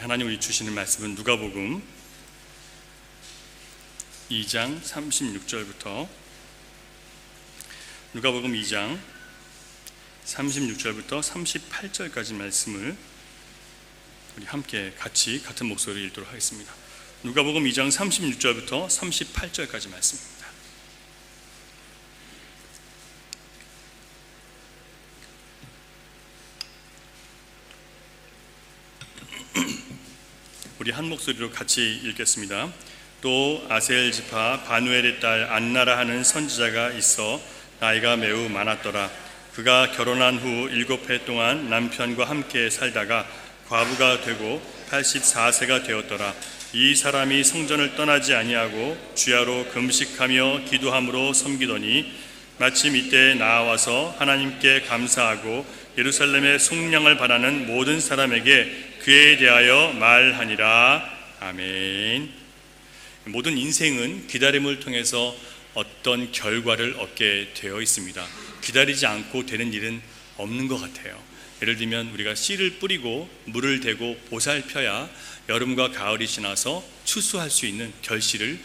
하나님 주시는 말씀은 누가복음 2장 36절부터 누가복음 2장 36절부터 38절까지 말씀을 우리 함께 같이 같은 목소리로 읽도록 하겠습니다. 누가복음 2장 36절부터 38절까지 말씀입니다. 우리 한 목소리로 같이 읽겠습니다. 또 아셀 지파 바누엘의 딸 안나라 하는 선지자가 있어 나이가 매우 많았더라. 그가 결혼한 후 7해 동안 남편과 함께 살다가 과부가 되고 84세가 되었더라. 이 사람이 성전을 떠나지 아니하고 주야로 금식하며 기도함으로 섬기더니 마침 이때 나와서 하나님께 감사하고 예루살렘의 속량을 바라는 모든 사람에게 그에 대하여 말하니라. 아멘. 모든 인생은 기다림을 통해서 어떤 결과를 얻게 되어 있습니다. 기다리지 않고 되는 일은 없는 것 같아요. 예를 들면 우리가 씨를 뿌리고 물을 대고 보살펴야 여름과 가을이 지나서 추수할 수 있는 결실을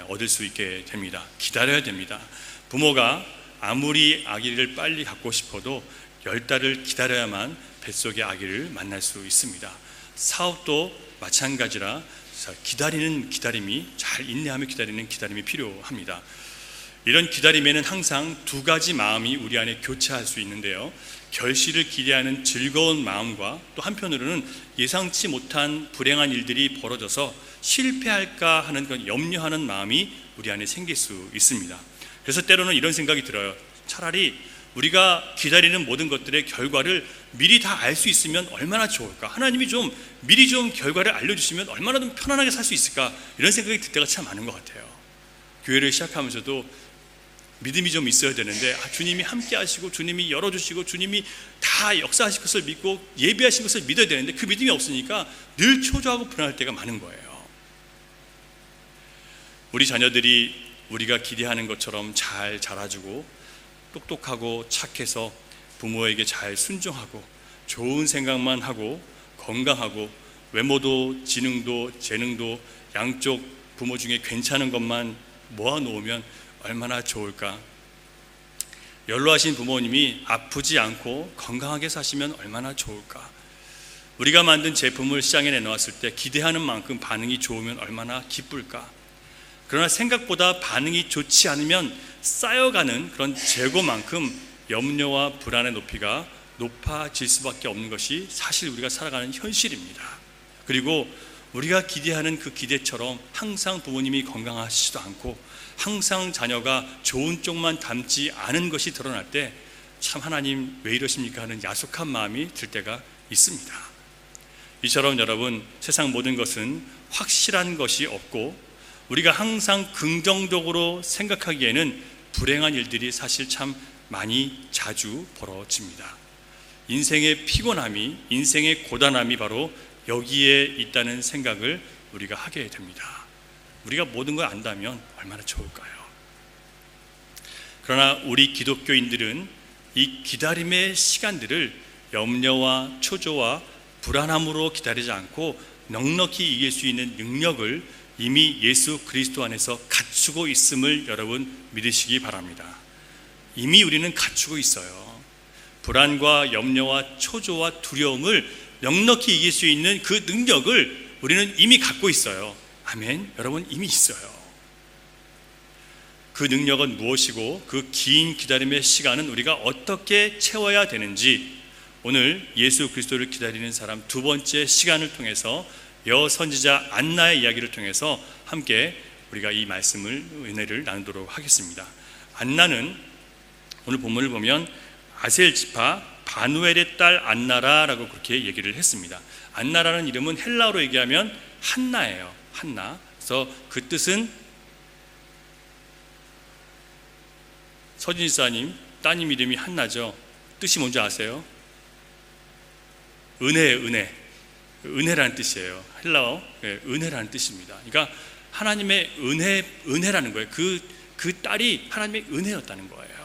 얻을 수 있게 됩니다. 기다려야 됩니다. 부모가 아무리 아기를 빨리 갖고 싶어도 10달을 기다려야만 뱃속의 아기를 만날 수 있습니다. 사업도 마찬가지라 기다리는 기다림이, 잘 인내하며 기다리는 기다림이 필요합니다. 이런 기다림에는 항상 두 가지 마음이 우리 안에 교차할 수 있는데요, 결실을 기대하는 즐거운 마음과 또 한편으로는 예상치 못한 불행한 일들이 벌어져서 실패할까 하는 그런 염려하는 마음이 우리 안에 생길 수 있습니다. 그래서 때로는 이런 생각이 들어요. 차라리 우리가 기다리는 모든 것들의 결과를 미리 다 알 수 있으면 얼마나 좋을까? 하나님이 좀 미리 좀 결과를 알려주시면 얼마나 좀 편안하게 살 수 있을까? 이런 생각이 들 때가 참 많은 것 같아요. 교회를 시작하면서도 믿음이 좀 있어야 되는데 주님이 함께 하시고 주님이 열어주시고 주님이 다 역사하실 것을 믿고 예비하신 것을 믿어야 되는데 그 믿음이 없으니까 늘 초조하고 불안할 때가 많은 거예요. 우리 자녀들이 우리가 기대하는 것처럼 잘 자라주고 똑똑하고 착해서 부모에게 잘 순종하고 좋은 생각만 하고 건강하고 외모도 지능도 재능도 양쪽 부모 중에 괜찮은 것만 모아놓으면 얼마나 좋을까? 연로하신 부모님이 아프지 않고 건강하게 사시면 얼마나 좋을까? 우리가 만든 제품을 시장에 내놓았을 때 기대하는 만큼 반응이 좋으면 얼마나 기쁠까? 그러나 생각보다 반응이 좋지 않으면 쌓여가는 그런 재고만큼 염려와 불안의 높이가 높아질 수밖에 없는 것이 사실 우리가 살아가는 현실입니다. 그리고 우리가 기대하는 그 기대처럼 항상 부모님이 건강하시지도 않고 항상 자녀가 좋은 쪽만 담지 않은 것이 드러날 때 참 하나님 왜 이러십니까 하는 야속한 마음이 들 때가 있습니다. 이처럼 여러분, 세상 모든 것은 확실한 것이 없고 우리가 항상 긍정적으로 생각하기에는 불행한 일들이 사실 참 많이 자주 벌어집니다. 인생의 피곤함이, 인생의 고단함이 바로 여기에 있다는 생각을 우리가 하게 됩니다. 우리가 모든 걸 안다면 얼마나 좋을까요? 그러나 우리 기독교인들은 이 기다림의 시간들을 염려와 초조와 불안함으로 기다리지 않고 넉넉히 이길 수 있는 능력을 이미 예수 그리스도 안에서 갖추고 있음을 여러분 믿으시기 바랍니다. 이미 우리는 갖추고 있어요. 불안과 염려와 초조와 두려움을 넉넉히 이길 수 있는 그 능력을 우리는 이미 갖고 있어요. 아멘. 여러분 이미 있어요. 그 능력은 무엇이고 그 긴 기다림의 시간은 우리가 어떻게 채워야 되는지 오늘 예수 그리스도를 기다리는 사람 두 번째 시간을 통해서 여선지자 안나의 이야기를 통해서 함께 우리가 이 말씀을, 은혜를 나누도록 하겠습니다. 안나는 오늘 본문을 보면 아셀 지파 바누엘의 딸 안나라라고 그렇게 얘기를 했습니다. 안나라는 이름은 헬라어로 얘기하면 한나예요. 한나. 그래서 그 뜻은 서진사님 따님 이름이 한나죠. 뜻이 뭔지 아세요? 은혜라는 뜻이에요. 헬라어 은혜라는 뜻입니다. 그러니까 하나님의 은혜라는 거예요. 그 딸이 하나님의 은혜였다는 거예요.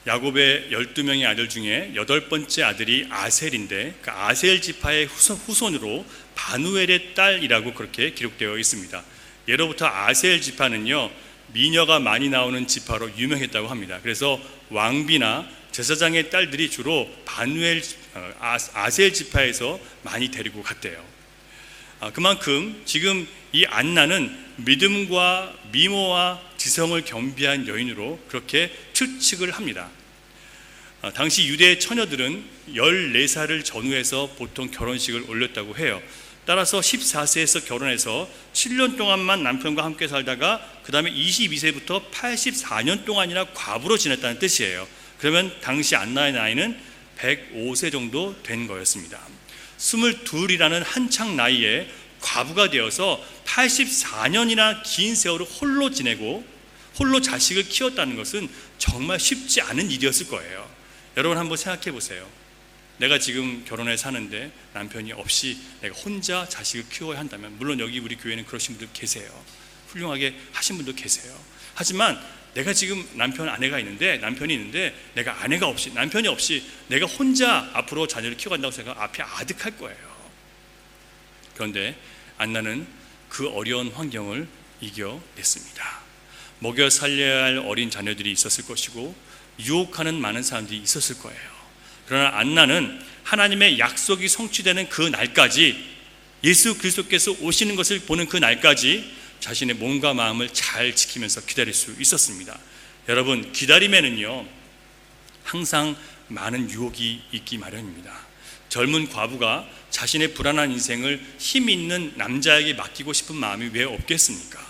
야곱의 12명의 아들 중에 8번째 아들이 아셀인데 그 아셀 지파의 후손으로 바누엘의 딸이라고 그렇게 기록되어 있습니다. 예로부터 아셀 지파는요, 미녀가 많이 나오는 지파로 유명했다고 합니다. 그래서 왕비나 제사장의 딸들이 주로 아셀 지파에서 많이 데리고 갔대요. 그만큼 지금 이 안나는 믿음과 미모와 지성을 겸비한 여인으로 그렇게 추측을 합니다. 당시 유대 처녀들은 14살을 전후해서 보통 결혼식을 올렸다고 해요. 따라서 14세에서 결혼해서 7년 동안만 남편과 함께 살다가 그 다음에 22세부터 84년 동안이나 과부로 지냈다는 뜻이에요. 그러면 당시 안나의 나이는 105세 정도 된 거였습니다. 22이라는 한창 나이에 과부가 되어서 84년이나 긴 세월을 홀로 지내고 홀로 자식을 키웠다는 것은 정말 쉽지 않은 일이었을 거예요. 여러분 한번 생각해 보세요. 내가 지금 결혼해 사는데 남편이 없이 내가 혼자 자식을 키워야 한다면, 물론 여기 우리 교회는 그러신 분들 계세요. 훌륭하게 하신 분도 계세요. 하지만 내가 지금 아내가 있는데, 남편이 있는데 내가 아내가 없이, 남편이 없이 내가 혼자 앞으로 자녀를 키워간다고 생각하면 앞이 아득할 거예요. 그런데 안나는 그 어려운 환경을 이겨냈습니다. 먹여 살려야 할 어린 자녀들이 있었을 것이고 유혹하는 많은 사람들이 있었을 거예요. 그러나 안나는 하나님의 약속이 성취되는 그 날까지, 예수 그리스도께서 오시는 것을 보는 그 날까지 자신의 몸과 마음을 잘 지키면서 기다릴 수 있었습니다. 여러분, 기다림에는요 항상 많은 유혹이 있기 마련입니다. 젊은 과부가 자신의 불안한 인생을 힘 있는 남자에게 맡기고 싶은 마음이 왜 없겠습니까?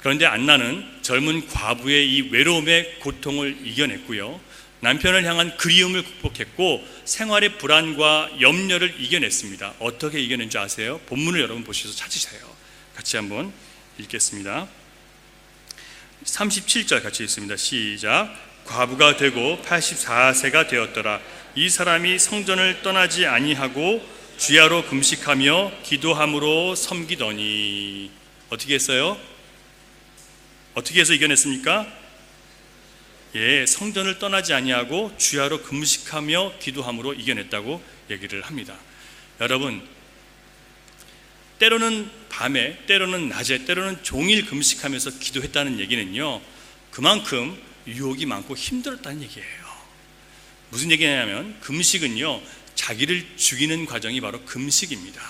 그런데 안나는 젊은 과부의 이 외로움의 고통을 이겨냈고요, 남편을 향한 그리움을 극복했고 생활의 불안과 염려를 이겨냈습니다. 어떻게 이겨낸 줄 아세요? 본문을 여러분 보셔서 찾으세요. 같이 한번 읽겠습니다. 37절 같이 읽습니다. 시작. 과부가 되고 84세가 되었더라. 이 사람이 성전을 떠나지 아니하고 주야로 금식하며 기도함으로 섬기더니. 어떻게 했어요? 어떻게 해서 이겨냈습니까? 성전을 떠나지 아니하고 주야로 금식하며 기도함으로 이겨냈다고 얘기를 합니다. 여러분, 때로는 밤에, 때로는 낮에, 때로는 종일 금식하면서 기도했다는 얘기는요, 그만큼 유혹이 많고 힘들었다는 얘기예요. 무슨 얘기냐면, 금식은요 자기를 죽이는 과정이 바로 금식입니다.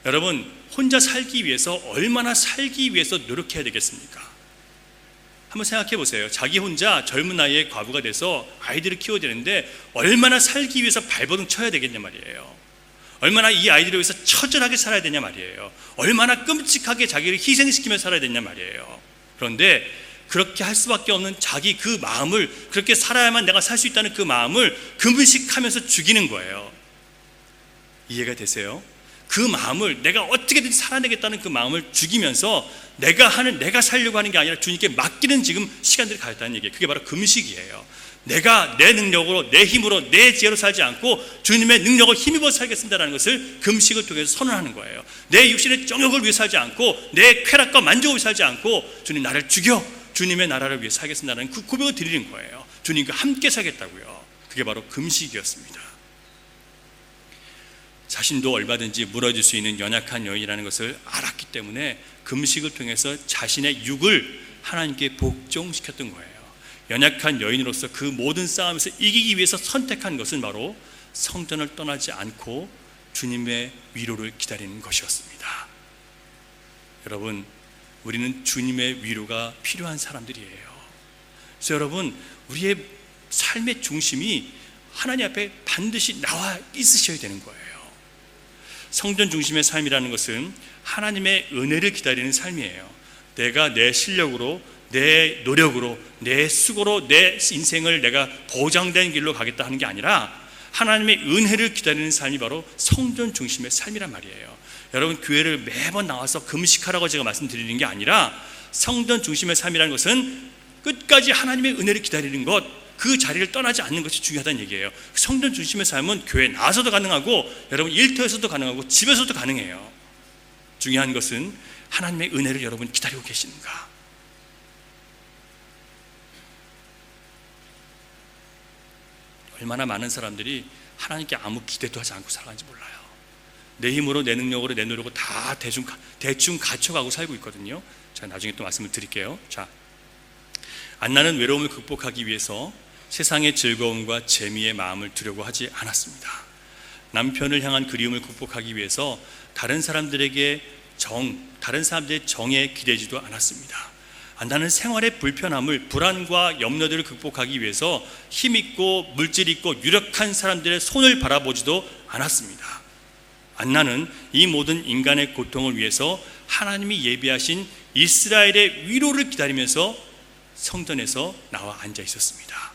여러분, 혼자 살기 위해서 얼마나 살기 위해서 노력해야 되겠습니까? 한번 생각해 보세요. 자기 혼자 젊은 나이에 과부가 돼서 아이들을 키워야 되는데 얼마나 살기 위해서 발버둥 쳐야 되겠냐 말이에요. 얼마나 이 아이들을 위해서 처절하게 살아야 되냐 말이에요. 얼마나 끔찍하게 자기를 희생시키며 살아야 되냐 말이에요. 그런데 그렇게 할 수밖에 없는 자기 그 마음을, 그렇게 살아야만 내가 살 수 있다는 그 마음을 금식하면서 죽이는 거예요. 이해가 되세요? 그 마음을, 내가 어떻게든 살아내겠다는 그 마음을 죽이면서 내가 살려고 하는 게 아니라 주님께 맡기는 지금 시간들이 가졌다는 얘기예요. 그게 바로 금식이에요. 내가 내 능력으로, 내 힘으로, 내 지혜로 살지 않고 주님의 능력을 힘입어 살겠습니다라는 것을 금식을 통해서 선언하는 거예요. 내 육신의 정욕을 위해 살지 않고, 내 쾌락과 만족을 위해 살지 않고, 주님 나를 죽여 주님의 나라를 위해 살겠습니다라는 그 고백을 드리는 거예요. 주님과 함께 살겠다고요. 그게 바로 금식이었습니다. 자신도 얼마든지 무너질 수 있는 연약한 여인이라는 것을 알았기 때문에 금식을 통해서 자신의 육을 하나님께 복종시켰던 거예요. 연약한 여인으로서 그 모든 싸움에서 이기기 위해서 선택한 것은 바로 성전을 떠나지 않고 주님의 위로를 기다리는 것이었습니다. 여러분, 우리는 주님의 위로가 필요한 사람들이에요. 그래서 여러분, 우리의 삶의 중심이 하나님 앞에 반드시 나와 있으셔야 되는 거예요. 성전 중심의 삶이라는 것은 하나님의 은혜를 기다리는 삶이에요. 내가 내 실력으로, 내 노력으로, 내 수고로 내 인생을 내가 보장된 길로 가겠다 하는 게 아니라 하나님의 은혜를 기다리는 삶이 바로 성전 중심의 삶이란 말이에요. 여러분, 교회를 매번 나와서 금식하라고 제가 말씀드리는 게 아니라 성전 중심의 삶이라는 것은 끝까지 하나님의 은혜를 기다리는 것, 그 자리를 떠나지 않는 것이 중요하다는 얘기예요. 성전 중심의 삶은 교회에 나와서도 가능하고 여러분 일터에서도 가능하고 집에서도 가능해요. 중요한 것은 하나님의 은혜를 여러분 기다리고 계시는가? 얼마나 많은 사람들이 하나님께 아무 기대도 하지 않고 살아가는지 몰라요. 내 힘으로, 내 능력으로, 내 노력으로 다 대충 갖춰가고 살고 있거든요. 제가 나중에 또 말씀을 드릴게요. 자, 안나는 외로움을 극복하기 위해서 세상의 즐거움과 재미의 마음을 두려고 하지 않았습니다. 남편을 향한 그리움을 극복하기 위해서 다른 사람들의 정에 기대지도 않았습니다. 안나는 생활의 불편함을, 불안과 염려들을 극복하기 위해서 힘있고 물질있고 유력한 사람들의 손을 바라보지도 않았습니다. 안나는 이 모든 인간의 고통을 위해서 하나님이 예비하신 이스라엘의 위로를 기다리면서 성전에서 나와 앉아 있었습니다.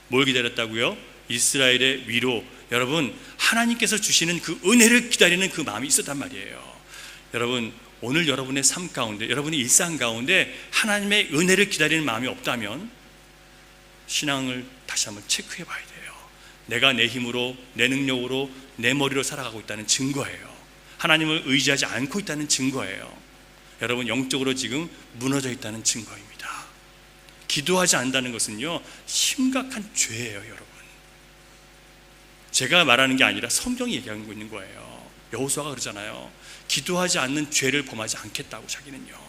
뭘 기다렸다고요? 이스라엘의 위로. 여러분, 하나님께서 주시는 그 은혜를 기다리는 그 마음이 있었단 말이에요. 여러분, 오늘 여러분의 삶 가운데, 여러분의 일상 가운데 하나님의 은혜를 기다리는 마음이 없다면 신앙을 다시 한번 체크해 봐야 돼요. 내가 내 힘으로, 내 능력으로, 내 머리로 살아가고 있다는 증거예요. 하나님을 의지하지 않고 있다는 증거예요. 여러분, 영적으로 지금 무너져 있다는 증거입니다. 기도하지 않는다는 것은요, 심각한 죄예요, 여러분. 제가 말하는 게 아니라 성경이 얘기하고 있는 거예요. 여호수아가 그러잖아요. 기도하지 않는 죄를 범하지 않겠다고, 자기는요.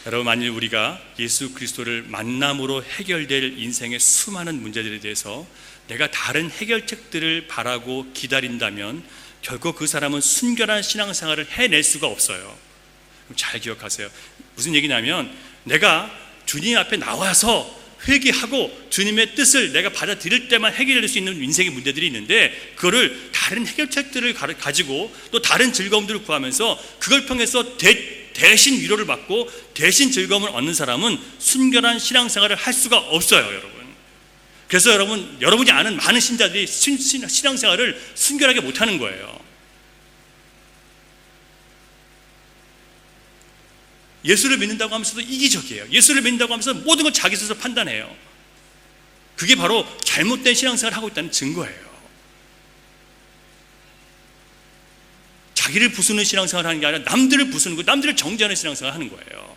여러분, 만일 우리가 예수 그리스도를 만남으로 해결될 인생의 수많은 문제들에 대해서 내가 다른 해결책들을 바라고 기다린다면 결코 그 사람은 순결한 신앙생활을 해낼 수가 없어요. 잘 기억하세요. 무슨 얘기냐면, 내가 주님 앞에 나와서 회개하고 주님의 뜻을 내가 받아들일 때만 해결할 수 있는 인생의 문제들이 있는데, 그거를 다른 해결책들을 가지고 또 다른 즐거움들을 구하면서 그걸 통해서 대신 위로를 받고 대신 즐거움을 얻는 사람은 순결한 신앙생활을 할 수가 없어요, 여러분. 그래서 여러분이 아는 많은 신자들이 신앙생활을 순결하게 못하는 거예요. 예수를 믿는다고 하면서도 이기적이에요. 예수를 믿는다고 하면서 모든 걸 자기 스스로 판단해요. 그게 바로 잘못된 신앙생활을 하고 있다는 증거예요. 자기를 부수는 신앙생활을 하는 게 아니라 남들을 부수는 거, 남들을 정죄하는 신앙생활을 하는 거예요.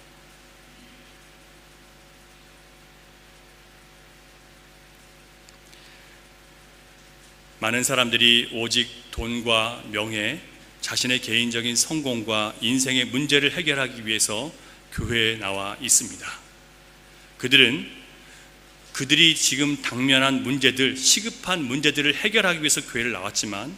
많은 사람들이 오직 돈과 명예, 자신의 개인적인 성공과 인생의 문제를 해결하기 위해서 교회에 나와 있습니다. 그들이 지금 당면한 문제들, 시급한 문제들을 해결하기 위해서 교회를 나왔지만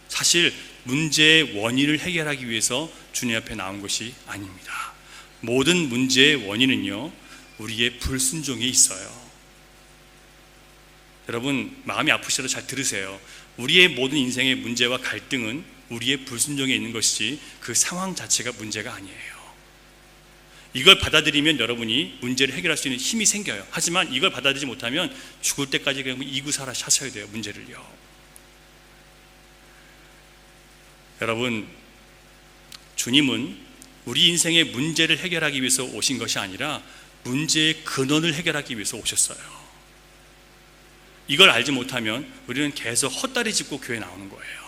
사실 문제의 원인을 해결하기 위해서 주님 앞에 나온 것이 아닙니다. 모든 문제의 원인은요, 우리의 불순종에 있어요. 여러분, 마음이 아프시더라도 잘 들으세요. 우리의 모든 인생의 문제와 갈등은 우리의 불순종에 있는 것이지 그 상황 자체가 문제가 아니에요. 이걸 받아들이면 여러분이 문제를 해결할 수 있는 힘이 생겨요. 하지만 이걸 받아들이지 못하면 죽을 때까지 그냥 이구살아셔야 돼요, 문제를요. 여러분, 주님은 우리 인생의 문제를 해결하기 위해서 오신 것이 아니라 문제의 근원을 해결하기 위해서 오셨어요. 이걸 알지 못하면 우리는 계속 헛다리 짚고 교회에 나오는 거예요.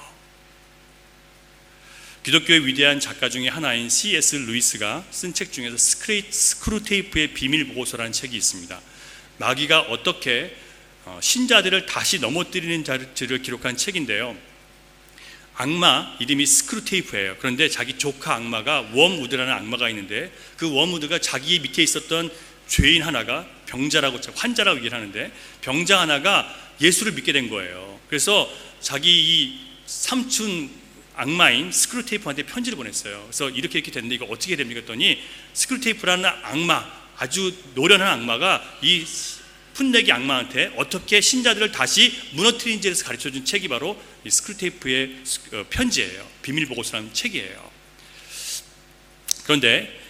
기독교의 위대한 작가 중에 하나인 C.S. 루이스가 쓴 책 중에서 스크루테이프의 비밀 보고서라는 책이 있습니다. 마귀가 어떻게 신자들을 다시 넘어뜨리는지를 기록한 책인데요. 악마 이름이 스크루테이프예요. 그런데 자기 조카 악마가 웜우드라는 악마가 있는데, 그 웜우드가 자기 밑에 있었던 죄인 하나가 환자라고 얘기를 하는데, 병자 하나가 예수를 믿게 된 거예요. 그래서 자기 이 삼촌 악마인 스크루테이프한테 편지를 보냈어요. 그래서 이렇게 됐는데 이거 어떻게 됩니까? 했더니 스크루테이프라는 악마, 아주 노련한 악마가 이 풋내기 악마한테 어떻게 신자들을 다시 무너뜨리는지에 대해서 가르쳐준 책이 바로 이 스크루테이프의 편지예요. 비밀보고서라는 책이에요. 그런데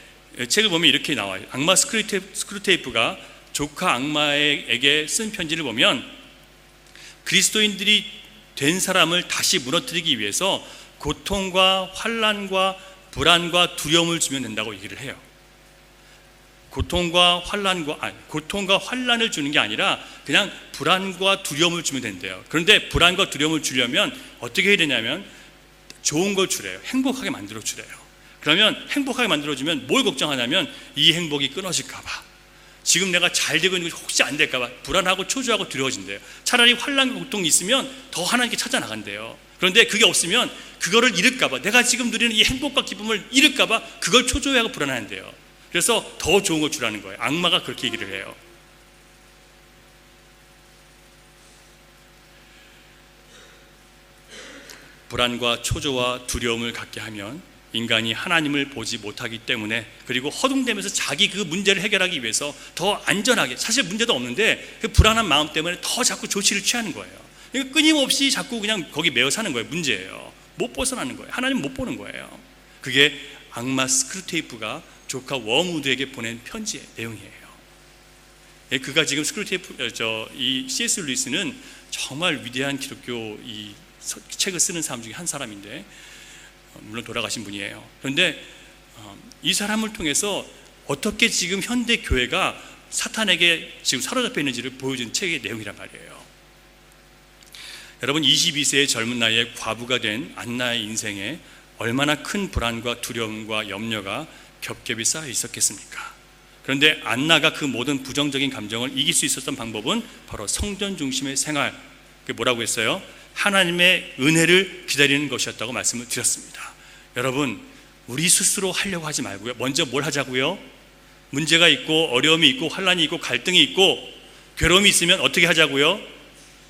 책을 보면 이렇게 나와요. 악마 스크루테이프가 조카 악마에게 쓴 편지를 보면, 그리스도인들이 된 사람을 다시 무너뜨리기 위해서 고통과 환난과 불안과 두려움을 주면 된다고 얘기를 해요. 고통과 환난을 주는 게 아니라 그냥 불안과 두려움을 주면 된대요. 그런데 불안과 두려움을 주려면 어떻게 해야 되냐면 좋은 걸 주래요. 행복하게 만들어 주래요. 그러면 행복하게 만들어주면 뭘 걱정하냐면 이 행복이 끊어질까 봐, 지금 내가 잘 되고 있는 것이 혹시 안 될까 봐 불안하고 초조하고 두려워진대요. 차라리 환난과 고통이 있으면 더 하나님께 찾아 나간대요. 그런데 그게 없으면 그거를 잃을까 봐, 내가 지금 누리는 이 행복과 기쁨을 잃을까 봐 그걸 초조해하고 불안한대요. 그래서 더 좋은 걸 주라는 거예요. 악마가 그렇게 얘기를 해요. 불안과 초조와 두려움을 갖게 하면 인간이 하나님을 보지 못하기 때문에, 그리고 허둥대면서 자기 그 문제를 해결하기 위해서 더 안전하게, 사실 문제도 없는데 그 불안한 마음 때문에 더 자꾸 조치를 취하는 거예요. 그러니까 끊임없이 자꾸 그냥 거기 매여 사는 거예요. 문제예요. 못 벗어나는 거예요. 하나님 못 보는 거예요. 그게 악마 스크루테이프가 조카 워무드에게 보낸 편지의 내용이에요. 그가 지금 이 C.S. 루이스는 정말 위대한 기독교 이 책을 쓰는 사람 중에 한 사람인데, 물론 돌아가신 분이에요. 그런데 이 사람을 통해서 어떻게 지금 현대 교회가 사탄에게 지금 사로잡혀 있는지를 보여준 책의 내용이란 말이에요. 여러분, 22세의 젊은 나이에 과부가 된 안나의 인생에 얼마나 큰 불안과 두려움과 염려가 겹겹이 쌓여 있었겠습니까? 그런데 안나가 그 모든 부정적인 감정을 이길 수 있었던 방법은 바로 성전 중심의 생활, 그게 뭐라고 했어요? 하나님의 은혜를 기다리는 것이었다고 말씀을 드렸습니다. 여러분, 우리 스스로 하려고 하지 말고요, 먼저 뭘 하자고요? 문제가 있고 어려움이 있고 환난이 있고 갈등이 있고 괴로움이 있으면 어떻게 하자고요?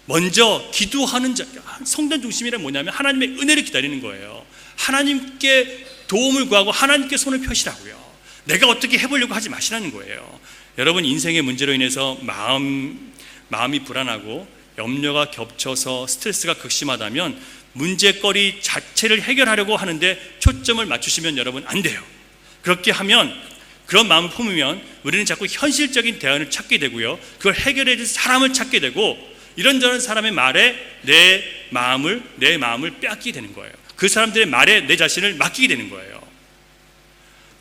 먼저 기도하는 자, 성전 중심이란 뭐냐면 하나님의 은혜를 기다리는 거예요. 하나님께 도움을 구하고 하나님께 손을 펴시라고요. 내가 어떻게 해보려고 하지 마시라는 거예요. 여러분, 인생의 문제로 인해서 마음이 불안하고 염려가 겹쳐서 스트레스가 극심하다면 문제거리 자체를 해결하려고 하는데 초점을 맞추시면 여러분 안 돼요. 그렇게 하면, 그런 마음을 품으면 우리는 자꾸 현실적인 대안을 찾게 되고요, 그걸 해결해 줄 사람을 찾게 되고, 이런저런 사람의 말에 내 마음을 빼앗기게 되는 거예요. 그 사람들의 말에 내 자신을 맡기게 되는 거예요.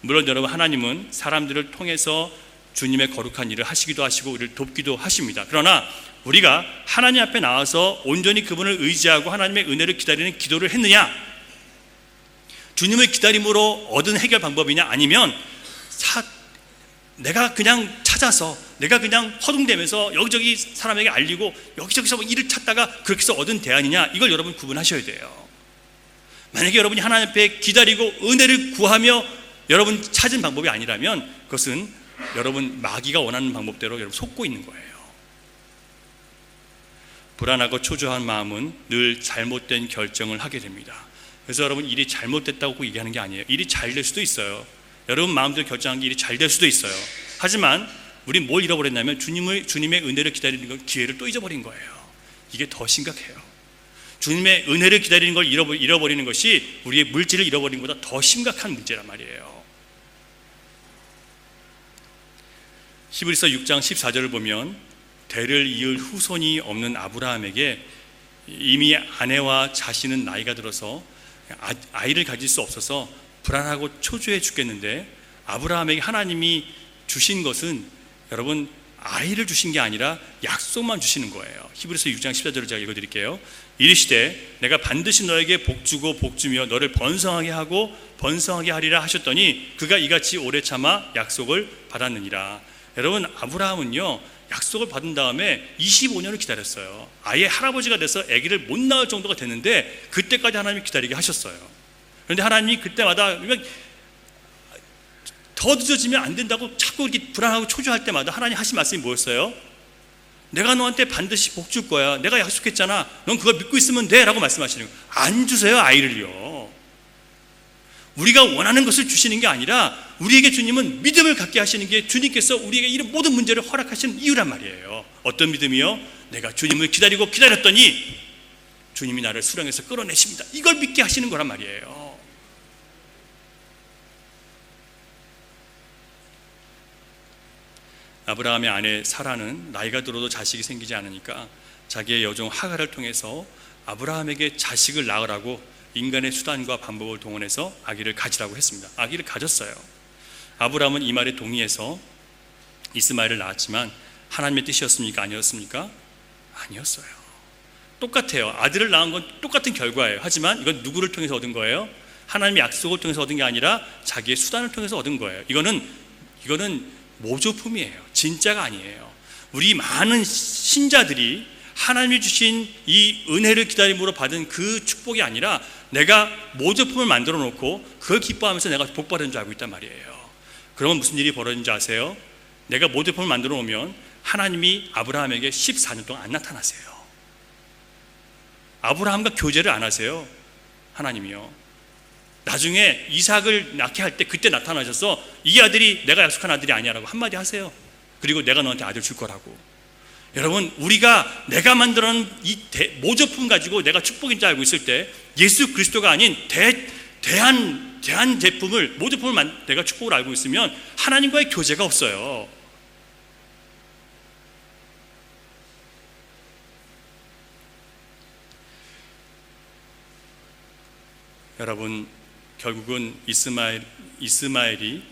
물론 여러분, 하나님은 사람들을 통해서 주님의 거룩한 일을 하시기도 하시고 우리를 돕기도 하십니다. 그러나 우리가 하나님 앞에 나와서 온전히 그분을 의지하고 하나님의 은혜를 기다리는 기도를 했느냐, 주님을 기다림으로 얻은 해결 방법이냐, 아니면 내가 그냥 찾아서, 내가 그냥 허둥대면서 여기저기 사람에게 알리고 여기저기서 일을 찾다가 그렇게 해서 얻은 대안이냐, 이걸 여러분 구분하셔야 돼요. 만약에 여러분이 하나님 앞에 기다리고 은혜를 구하며 여러분 찾은 방법이 아니라면 그것은 여러분 마귀가 원하는 방법대로 여러분 속고 있는 거예요. 불안하고 초조한 마음은 늘 잘못된 결정을 하게 됩니다. 그래서 여러분, 일이 잘못됐다고 얘기하는 게 아니에요. 일이 잘 될 수도 있어요. 여러분 마음대로 결정한 게 일이 잘 될 수도 있어요. 하지만 우린 뭘 잃어버렸냐면 주님의 은혜를 기다리는 걸, 기회를 또 잊어버린 거예요. 이게 더 심각해요. 주님의 은혜를 기다리는 걸 잃어버리는 것이 우리의 물질을 잃어버리는 것보다 더 심각한 문제란 말이에요. 히브리서 6장 14절을 보면 대를 이을 후손이 없는 아브라함에게 이미 아내와 자신은 나이가 들어서 아이를 가질 수 없어서 불안하고 초조해 죽겠는데, 아브라함에게 하나님이 주신 것은 여러분 아이를 주신 게 아니라 약속만 주시는 거예요. 히브리서 6장 14절을 제가 읽어드릴게요. 이르시되 내가 반드시 너에게 복주고 복주며 너를 번성하게 하고 번성하게 하리라 하셨더니 그가 이같이 오래 참아 약속을 받았느니라. 여러분, 아브라함은요 약속을 받은 다음에 25년을 기다렸어요. 아예 할아버지가 돼서 아기를 못 낳을 정도가 됐는데 그때까지 하나님이 기다리게 하셨어요. 그런데 하나님이 그때마다 더 늦어지면 안 된다고 자꾸 이렇게 불안하고 초조할 때마다 하나님 하신 말씀이 뭐였어요? 내가 너한테 반드시 복 줄 거야. 내가 약속했잖아. 넌 그걸 믿고 있으면 돼 라고 말씀하시는 거예요. 안 주세요, 아이를요. 우리가 원하는 것을 주시는 게 아니라 우리에게 주님은 믿음을 갖게 하시는 게 주님께서 우리에게 이런 모든 문제를 허락하시는 이유란 말이에요. 어떤 믿음이요? 내가 주님을 기다렸더니 주님이 나를 수렁에서 끌어내십니다. 이걸 믿게 하시는 거란 말이에요. 아브라함의 아내 사라는 나이가 들어도 자식이 생기지 않으니까 자기의 여종 하갈을 통해서 아브라함에게 자식을 낳으라고 인간의 수단과 방법을 동원해서 아기를 가지라고 했습니다. 아기를 가졌어요. 아브라함은 이 말에 동의해서 이스마엘을 낳았지만 하나님의 뜻이었습니까? 아니었습니까? 아니었어요. 똑같아요. 아들을 낳은 건 똑같은 결과예요. 하지만 이건 누구를 통해서 얻은 거예요? 하나님의 약속을 통해서 얻은 게 아니라 자기의 수단을 통해서 얻은 거예요. 이거는 모조품이에요. 진짜가 아니에요. 우리 많은 신자들이 하나님이 주신 이 은혜를 기다림으로 받은 그 축복이 아니라 내가 모조품을 만들어 놓고 그걸 기뻐하면서 내가 복받은 줄 알고 있단 말이에요. 그러면 무슨 일이 벌어진지 아세요? 내가 모조품을 만들어 놓으면 하나님이 아브라함에게 14년 동안 안 나타나세요. 아브라함과 교제를 안 하세요. 하나님이요. 나중에 이삭을 낳게 할 때 그때 나타나셔서 이 아들이 내가 약속한 아들이 아니야라고 한마디 하세요. 그리고 내가 너한테 아들 줄 거라고. 여러분, 우리가 내가 만들어 놓은 이 모조품 가지고 내가 축복인 줄 알고 있을 때 예수 그리스도가 아닌 대한 제품을, 모조품을 내가 축복을 알고 있으면 하나님과의 교제가 없어요. 여러분, 결국은 이스마엘이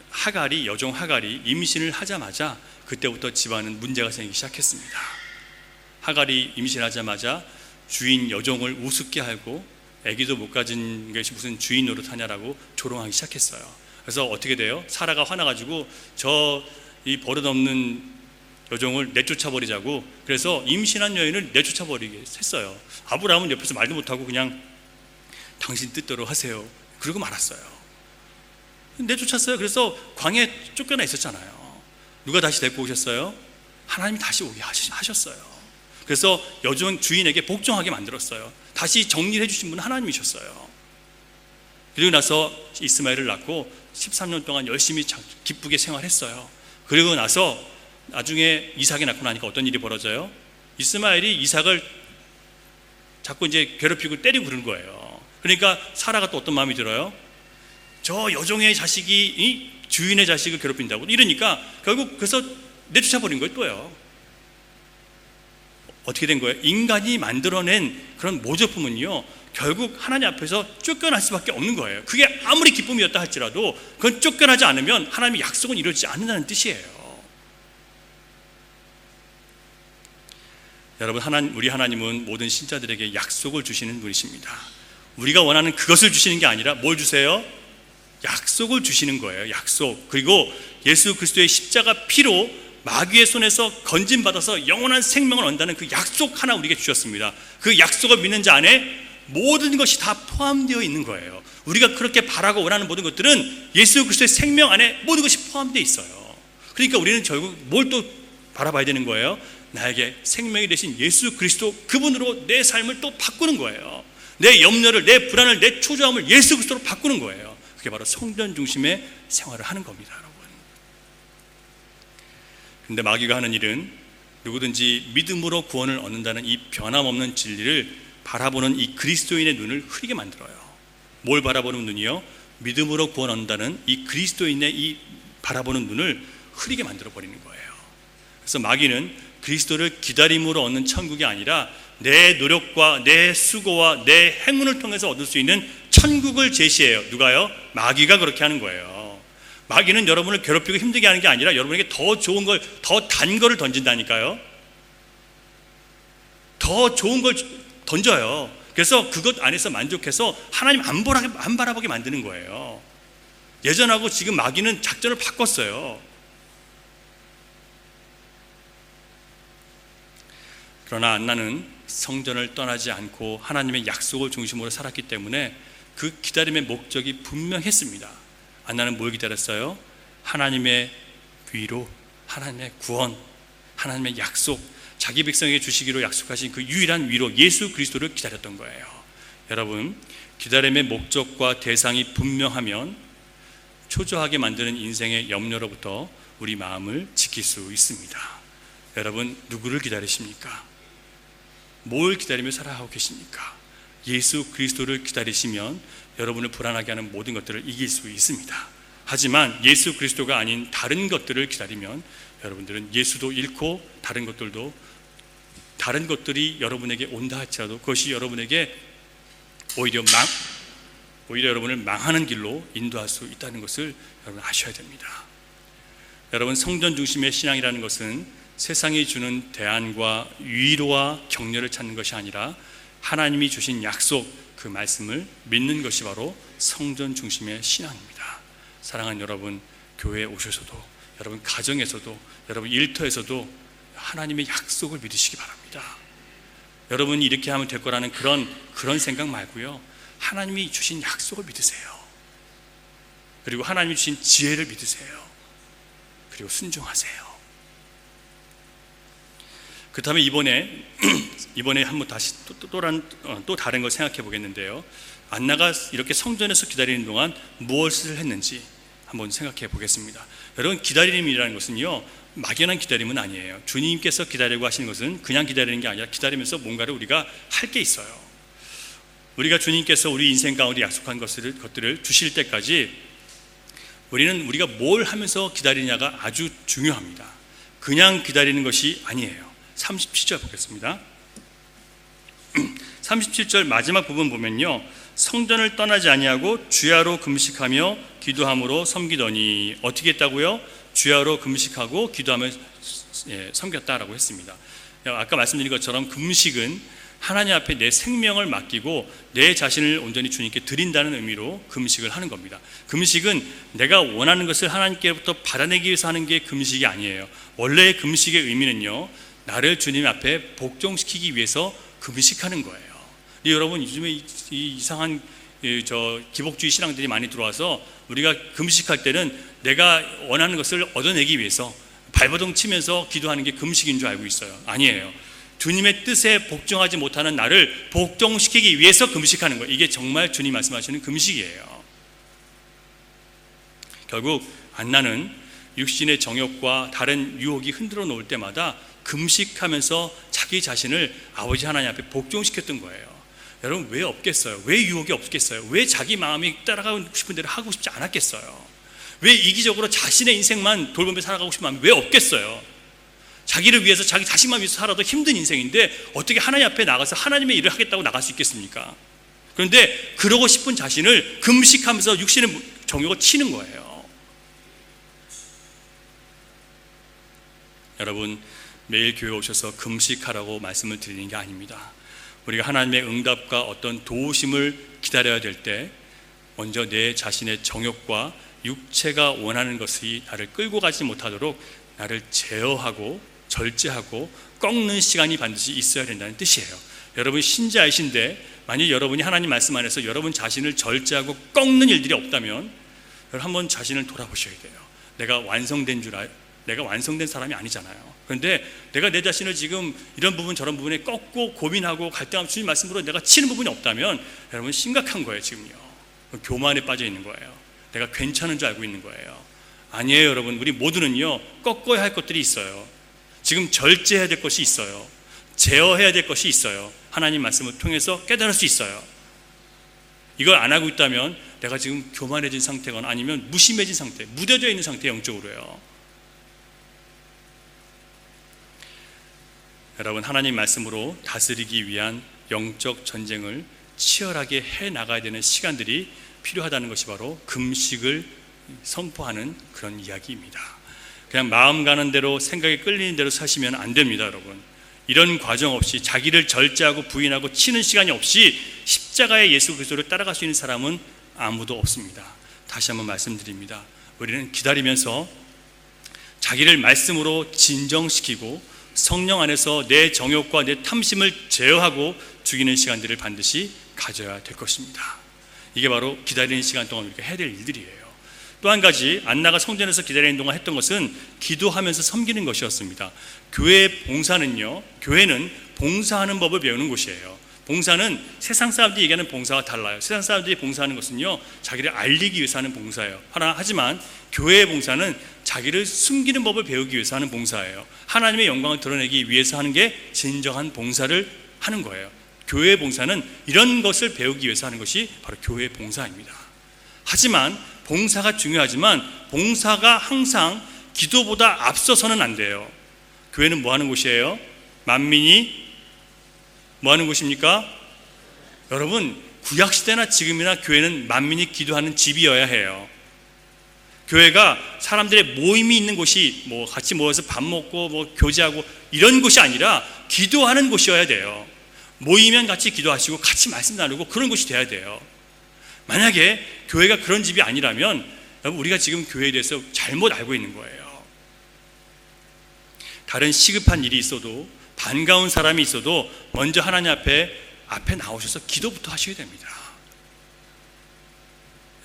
하갈이, 여종 하갈이 임신을 하자마자 그때부터 집안은 문제가 생기기 시작했습니다. 하갈이 임신하자마자 주인 여종을 우습게 하고 아기도 못 가진 것이 무슨 주인 노릇하냐라고 조롱하기 시작했어요. 그래서 어떻게 돼요? 사라가 화나가지고 이 버릇없는 여종을 내쫓아버리자고, 그래서 임신한 여인을 내쫓아버리게 했어요. 아브라함은 옆에서 말도 못하고 그냥 당신 뜻대로 하세요 그러고 말았어요. 내쫓았어요. 그래서 광야에 쫓겨나 있었잖아요. 누가 다시 데리고 오셨어요? 하나님이 다시 오게 하셨어요. 그래서 여종 주인에게 복종하게 만들었어요. 다시 정리를 해주신 분은 하나님이셨어요. 그리고 나서 이스마엘을 낳고 13년 동안 열심히 기쁘게 생활했어요. 그리고 나서 나중에 이삭이 낳고 나니까 어떤 일이 벌어져요? 이스마엘이 이삭을 자꾸 이제 괴롭히고 때리고 그런 거예요. 그러니까 사라가 또 어떤 마음이 들어요? 저 여종의 자식이 이 주인의 자식을 괴롭힌다고 이러니까 결국 그래서 내쫓아버린 거예요. 또요. 어떻게 된 거예요? 인간이 만들어낸 그런 모조품은요, 결국 하나님 앞에서 쫓겨날 수밖에 없는 거예요. 그게 아무리 기쁨이었다 할지라도 그건 쫓겨나지 않으면 하나님의 약속은 이루어지지 않는다는 뜻이에요. 여러분, 우리 하나님은 모든 신자들에게 약속을 주시는 분이십니다. 우리가 원하는 그것을 주시는 게 아니라 뭘 주세요? 약속을 주시는 거예요. 약속. 그리고 예수 그리스도의 십자가 피로 마귀의 손에서 건진받아서 영원한 생명을 얻는다는 그 약속 하나 우리에게 주셨습니다. 그 약속을 믿는 자 안에 모든 것이 다 포함되어 있는 거예요. 우리가 그렇게 바라고 원하는 모든 것들은 예수 그리스도의 생명 안에 모든 것이 포함되어 있어요. 그러니까 우리는 결국 뭘 또 바라봐야 되는 거예요? 나에게 생명이 되신 예수 그리스도, 그분으로 내 삶을 또 바꾸는 거예요. 내 염려를, 내 불안을, 내 초조함을 예수 그리스도로 바꾸는 거예요. 그게 바로 성전 중심의 생활을 하는 겁니다, 여러분. 근데 마귀가 하는 일은 누구든지 믿음으로 구원을 얻는다는 이 변함없는 진리를 바라보는 이 그리스도인의 눈을 흐리게 만들어요. 뭘 바라보는 눈이요? 믿음으로 구원 얻는다는 이 그리스도인의 이 바라보는 눈을 흐리게 만들어 버리는 거예요. 그래서 마귀는 그리스도를 기다림으로 얻는 천국이 아니라 내 노력과 내 수고와 내 행운을 통해서 얻을 수 있는 천국을 제시해요. 누가요? 마귀가 그렇게 하는 거예요. 마귀는 여러분을 괴롭히고 힘들게 하는 게 아니라 여러분에게 더 좋은 걸, 더 단 거를 던진다니까요. 더 좋은 걸 던져요. 그래서 그것 안에서 만족해서 하나님 안 바라보게 만드는 거예요. 예전하고 지금 마귀는 작전을 바꿨어요. 그러나 안나는 성전을 떠나지 않고 하나님의 약속을 중심으로 살았기 때문에 그 기다림의 목적이 분명했습니다. 안나는 뭘 기다렸어요? 하나님의 위로, 하나님의 구원, 하나님의 약속, 자기 백성에게 주시기로 약속하신 그 유일한 위로 예수 그리스도를 기다렸던 거예요. 여러분, 기다림의 목적과 대상이 분명하면 초조하게 만드는 인생의 염려로부터 우리 마음을 지킬 수 있습니다. 여러분, 누구를 기다리십니까? 뭘 기다리며 살아가고 계십니까? 예수 그리스도를 기다리시면 여러분을 불안하게 하는 모든 것들을 이길 수 있습니다. 하지만 예수 그리스도가 아닌 다른 것들을 기다리면 여러분들은 예수도 잃고 다른 것들이 여러분에게 온다 할지라도 그것이 여러분에게 오히려 여러분을 망하는 길로 인도할 수 있다는 것을 여러분 아셔야 됩니다. 여러분, 성전 중심의 신앙이라는 것은 세상이 주는 대안과 위로와 격려를 찾는 것이 아니라 하나님이 주신 약속, 그 그 말씀을 믿는 것이 바로 성전 중심의 신앙입니다. 사랑하는 여러분, 교회에 오셔서도, 여러분 가정에서도, 여러분 일터에서도 하나님의 약속을 믿으시기 바랍니다. 여러분이 이렇게 하면 될 거라는 그런 생각 말고요, 하나님이 주신 약속을 믿으세요. 그리고 하나님이 주신 지혜를 믿으세요. 그리고 순종하세요. 그 다음에 이번에 한번 다시 또 다른 걸 생각해 보겠는데요. 안나가 이렇게 성전에서 기다리는 동안 무엇을 했는지 한번 생각해 보겠습니다. 여러분, 기다림이라는 것은요, 막연한 기다림은 아니에요. 주님께서 기다리고 하시는 것은 그냥 기다리는 게 아니라 기다리면서 뭔가를 우리가 할 게 있어요. 우리가 주님께서 우리 인생 가운데 약속한 것들을 주실 때까지 우리가 뭘 하면서 기다리냐가 아주 중요합니다. 그냥 기다리는 것이 아니에요. 37절 보겠습니다. 37절 마지막 부분 보면요, 성전을 떠나지 아니하고 주야로 금식하며 기도함으로 섬기더니, 어떻게 했다고요? 주야로 금식하고 기도하며 섬겼다라고 했습니다. 아까 말씀드린 것처럼 금식은 하나님 앞에 내 생명을 맡기고 내 자신을 온전히 주님께 드린다는 의미로 금식을 하는 겁니다. 금식은 내가 원하는 것을 하나님께로부터 받아내기 위해서 하는 게 금식이 아니에요. 원래 금식의 의미는요, 나를 주님 앞에 복종시키기 위해서 금식하는 거예요. 여러분, 요즘에 이 이상한 기복주의 신앙들이 많이 들어와서 우리가 금식할 때는 내가 원하는 것을 얻어내기 위해서 발버둥 치면서 기도하는 게 금식인 줄 알고 있어요. 아니에요. 주님의 뜻에 복종하지 못하는 나를 복종시키기 위해서 금식하는 거예요. 이게 정말 주님 말씀하시는 금식이에요. 결국 안나는 육신의 정욕과 다른 유혹이 흔들어 놓을 때마다 금식하면서 자기 자신을 아버지 하나님 앞에 복종시켰던 거예요. 여러분, 왜 없겠어요? 왜 유혹이 없겠어요? 왜 자기 마음이 따라가고 싶은 대로 하고 싶지 않았겠어요? 왜 이기적으로 자신의 인생만 돌보며 살아가고 싶은 마음이 왜 없겠어요? 자기를 위해서, 자기 자신만 위해서 살아도 힘든 인생인데 어떻게 하나님 앞에 나가서 하나님의 일을 하겠다고 나갈 수 있겠습니까? 그런데 그러고 싶은 자신을 금식하면서 육신의 정욕을 치는 거예요. 여러분, 매일 교회 오셔서 금식하라고 말씀을 드리는 게 아닙니다. 우리가 하나님의 응답과 어떤 도우심을 기다려야 될 때 먼저 내 자신의 정욕과 육체가 원하는 것이 나를 끌고 가지 못하도록 나를 제어하고 절제하고 꺾는 시간이 반드시 있어야 된다는 뜻이에요. 여러분 신자이신데 만약 여러분이 하나님 말씀 안에서 여러분 자신을 절제하고 꺾는 일들이 없다면 여러분 한번 자신을 돌아보셔야 돼요. 내가 완성된 사람이 아니잖아요. 그런데 내가 내 자신을 지금 이런 부분 저런 부분에 꺾고 고민하고 갈등하면 주님 말씀으로 내가 치는 부분이 없다면 여러분 심각한 거예요. 지금요. 교만에 빠져 있는 거예요. 내가 괜찮은 줄 알고 있는 거예요. 아니에요. 여러분, 우리 모두는요 꺾어야 할 것들이 있어요. 지금 절제해야 될 것이 있어요. 제어해야 될 것이 있어요. 하나님 말씀을 통해서 깨달을 수 있어요. 이걸 안 하고 있다면 내가 지금 교만해진 상태거나 아니면 무심해진 상태, 무뎌져 있는 상태, 영적으로요. 여러분, 하나님 말씀으로 다스리기 위한 영적 전쟁을 치열하게 해나가야 되는 시간들이 필요하다는 것이 바로 금식을 선포하는 그런 이야기입니다. 그냥 마음 가는 대로 생각에 끌리는 대로 사시면 안 됩니다. 여러분, 이런 과정 없이 자기를 절제하고 부인하고 치는 시간이 없이 십자가의 예수 그리스도를 따라갈 수 있는 사람은 아무도 없습니다. 다시 한번 말씀드립니다. 우리는 기다리면서 자기를 말씀으로 진정시키고 성령 안에서 내 정욕과 내 탐심을 제어하고 죽이는 시간들을 반드시 가져야 될 것입니다. 이게 바로 기다리는 시간 동안 우리가 해야 될 일들이에요. 또 한 가지, 안나가 성전에서 기다리는 동안 했던 것은 기도하면서 섬기는 것이었습니다. 교회는 봉사하는 법을 배우는 곳이에요. 봉사는 세상 사람들이 얘기하는 봉사와 달라요. 세상 사람들이 봉사하는 것은요 자기를 알리기 위해서 하는 봉사예요. 하지만 교회의 봉사는 자기를 숨기는 법을 배우기 위해서 하는 봉사예요. 하나님의 영광을 드러내기 위해서 하는 게 진정한 봉사를 하는 거예요. 교회의 봉사는 이런 것을 배우기 위해서 하는 것이 바로 교회의 봉사입니다. 하지만 봉사가 중요하지만 봉사가 항상 기도보다 앞서서는 안 돼요. 교회는 뭐 하는 곳이에요? 만민이 뭐 하는 곳입니까? 여러분, 구약시대나 지금이나 교회는 만민이 기도하는 집이어야 해요. 교회가 사람들의 모임이 있는 곳이 뭐 같이 모여서 밥 먹고 뭐 교제하고 이런 곳이 아니라 기도하는 곳이어야 돼요. 모이면 같이 기도하시고 같이 말씀 나누고 그런 곳이 돼야 돼요. 만약에 교회가 그런 집이 아니라면 여러분, 우리가 지금 교회에 대해서 잘못 알고 있는 거예요. 다른 시급한 일이 있어도, 반가운 사람이 있어도 먼저 하나님 앞에 나오셔서 기도부터 하셔야 됩니다.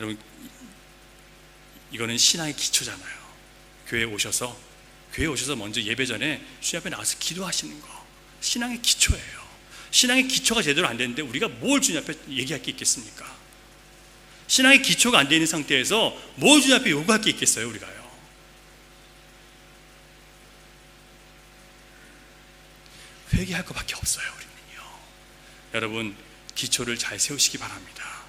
여러분, 이거는 신앙의 기초잖아요. 교회에 오셔서 먼저 예배 전에 주님 앞에 나와서 기도하시는 거, 신앙의 기초예요. 신앙의 기초가 제대로 안 되는데 우리가 뭘 주님 앞에 얘기할 게 있겠습니까? 신앙의 기초가 안 되어 있는 상태에서 뭘 주님 앞에 요구할 게 있겠어요, 우리가요? 회개할 것밖에 없어요, 우리는요. 여러분, 기초를 잘 세우시기 바랍니다.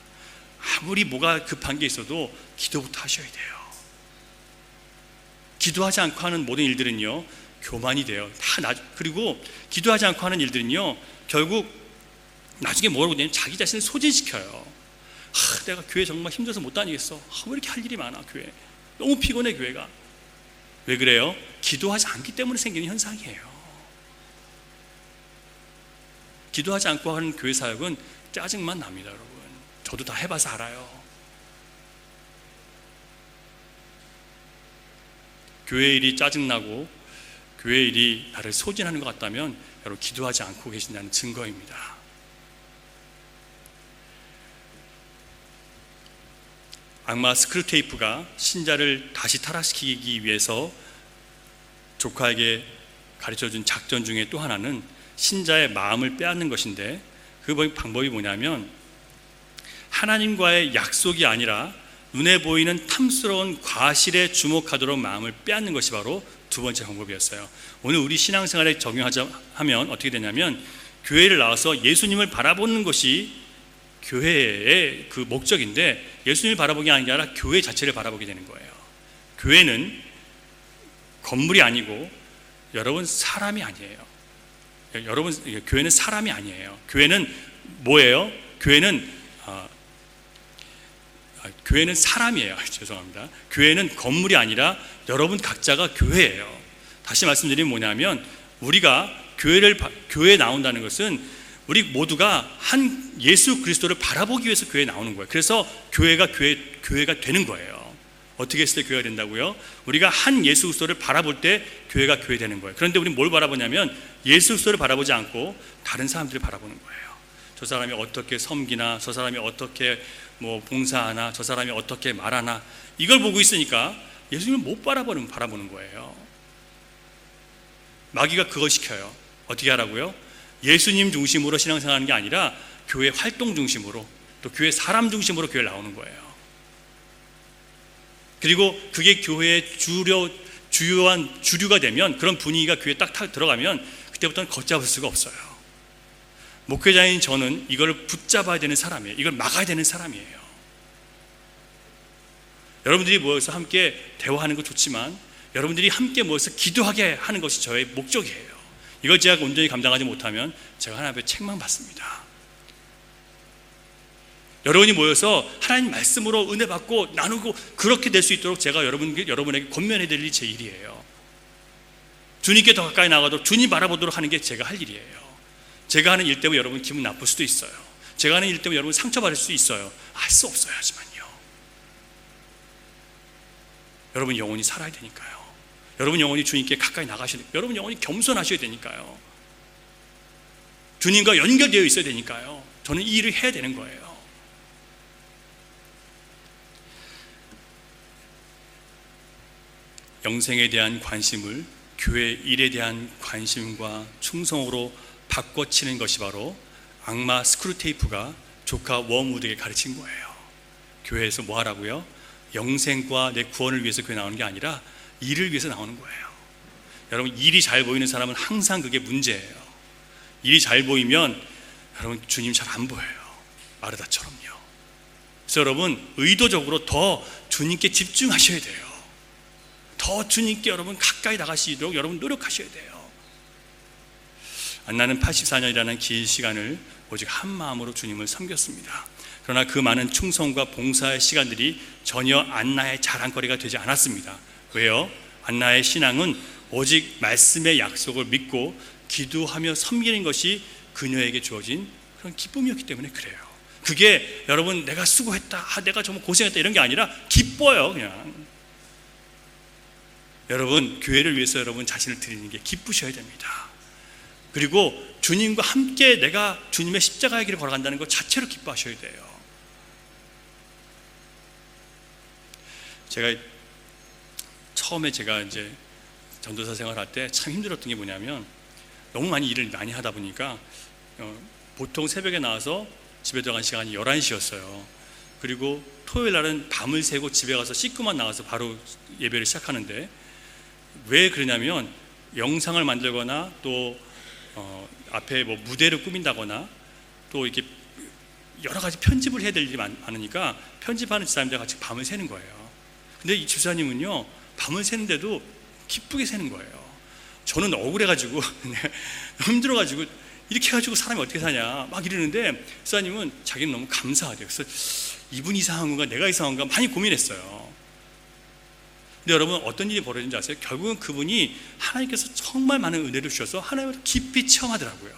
아무리 뭐가 급한 게 있어도 기도부터 하셔야 돼요. 기도하지 않고 하는 모든 일들은요, 교만이 돼요. 그리고 기도하지 않고 하는 일들은요, 결국 나중에 뭐라고 되냐면 자기 자신을 소진시켜요. 내가 교회 정말 힘들어서 못 다니겠어. 왜 이렇게 할 일이 많아, 교회. 너무 피곤해, 교회가. 왜 그래요? 기도하지 않기 때문에 생기는 현상이에요. 기도하지 않고 하는 교회 사역은 짜증만 납니다, 여러분. 저도 다 해봐서 알아요. 교회 일이 짜증나고 교회 일이 나를 소진하는 것 같다면 여러분, 기도하지 않고 계신다는 증거입니다. 악마 스크루테이프가 신자를 다시 타락시키기 위해서 조카에게 가르쳐준 작전 중에 또 하나는 신자의 마음을 빼앗는 것인데, 그 방법이 뭐냐면 하나님과의 약속이 아니라 눈에 보이는 탐스러운 과실에 주목하도록 마음을 빼앗는 것이 바로 두 번째 방법이었어요. 오늘 우리 신앙생활에 적용하자 하면 어떻게 되냐면, 교회를 나와서 예수님을 바라보는 것이 교회의 그 목적인데, 예수님을 바라보기 아니라 교회 자체를 바라보게 되는 거예요. 교회는 건물이 아니고 여러분, 사람이 아니에요. 여러분, 교회는 사람이 아니에요. 교회는 뭐예요? 교회는 사람이에요. 죄송합니다. 교회는 건물이 아니라 여러분 각자가 교회예요. 다시 말씀드리면 뭐냐면, 우리가 교회에 나온다는 것은 우리 모두가 한 예수 그리스도를 바라보기 위해서 교회에 나오는 거예요. 그래서 교회가 되는 거예요. 어떻게 했을 때 교회가 된다고요? 우리가 한 예수 그리스도를 바라볼 때 교회가 교회 되는 거예요. 그런데 우리는 뭘 바라보냐면, 예수 그리스도를 바라보지 않고 다른 사람들을 바라보는 거예요. 저 사람이 어떻게 섬기나, 저 사람이 어떻게 봉사하나, 저 사람이 어떻게 말하나, 이걸 보고 있으니까 예수님을 못 바라보는 거예요. 마귀가 그걸 시켜요. 어떻게 하라고요? 예수님 중심으로 신앙생활하는 게 아니라 교회 활동 중심으로, 또 교회 사람 중심으로 교회에 나오는 거예요. 그리고 그게 교회의 주요한 주류가 되면, 그런 분위기가 교회에 딱 들어가면 그때부터는 걷잡을 수가 없어요. 목회자인 저는 이걸 붙잡아야 되는 사람이에요. 이걸 막아야 되는 사람이에요. 여러분들이 모여서 함께 대화하는 거 좋지만, 여러분들이 함께 모여서 기도하게 하는 것이 저의 목적이에요. 이걸 제가 온전히 감당하지 못하면 제가 하나님 앞에 책망받습니다. 여러분이 모여서 하나님 말씀으로 은혜 받고 나누고 그렇게 될 수 있도록 제가 여러분에게 권면해 드릴 일이 제 일이에요. 주님께 더 가까이 나가도록 주님 바라보도록 하는 게 제가 할 일이에요. 제가 하는 일 때문에 여러분 기분 나쁠 수도 있어요. 제가 하는 일 때문에 여러분 상처받을 수도 있어요. 알 수 없어요. 하지만요, 여러분 영혼이 살아야 되니까요. 여러분 영혼이 주님께 가까이 나가시는, 여러분 영혼이 겸손하셔야 되니까요. 주님과 연결되어 있어야 되니까요. 저는 이 일을 해야 되는 거예요. 영생에 대한 관심을 교회 일에 대한 관심과 충성으로 바꿔치는 것이 바로 악마 스크루테이프가 조카 워무드에게 가르친 거예요. 교회에서 뭐 하라고요? 영생과 내 구원을 위해서 교회 나오는 게 아니라 일을 위해서 나오는 거예요. 여러분, 일이 잘 보이는 사람은 항상 그게 문제예요. 일이 잘 보이면 여러분 주님 잘 안 보여요. 마르다처럼요. 그래서 여러분 의도적으로 더 주님께 집중하셔야 돼요. 더 주님께 여러분 가까이 나가시도록 여러분 노력하셔야 돼요. 안나는 84년이라는 긴 시간을 오직 한 마음으로 주님을 섬겼습니다. 그러나 그 많은 충성과 봉사의 시간들이 전혀 안나의 자랑거리가 되지 않았습니다. 왜요? 안나의 신앙은 오직 말씀의 약속을 믿고 기도하며 섬기는 것이 그녀에게 주어진 그런 기쁨이었기 때문에 그래요. 그게 여러분 내가 수고했다, 내가 정말 고생했다 이런 게 아니라 기뻐요. 그냥 여러분 교회를 위해서 여러분 자신을 드리는 게 기쁘셔야 됩니다. 그리고 주님과 함께 내가 주님의 십자가의 길을 걸어간다는 것 자체로 기뻐하셔야 돼요. 처음에 제가 이제 전도사 생활할 때 참 힘들었던 게 뭐냐면 너무 일을 많이 하다 보니까 보통 새벽에 나와서 집에 들어간 시간이 11시였어요. 그리고 토요일 날은 밤을 새고 집에 가서 씻고만 나와서 바로 예배를 시작하는데, 왜 그러냐면 영상을 만들거나 또 앞에 뭐 무대를 꾸민다거나 또 이렇게 여러 가지 편집을 해야 될 일이 많으니까 편집하는 집사님들 같이 밤을 새는 거예요. 근데 이 집사님은요 밤을 새는데도 기쁘게 새는 거예요. 저는 억울해가지고 힘들어가지고 이렇게 해가지고 사람이 어떻게 사냐 막 이러는데, 집사님은 자기는 너무 감사하대요. 그래서 이분이 이상한 건가 내가 이상한 건가 많이 고민했어요. 근데 여러분 어떤 일이 벌어진지 아세요? 결국은 그분이 하나님께서 정말 많은 은혜를 주셔서 하나님을 깊이 체험하더라고요.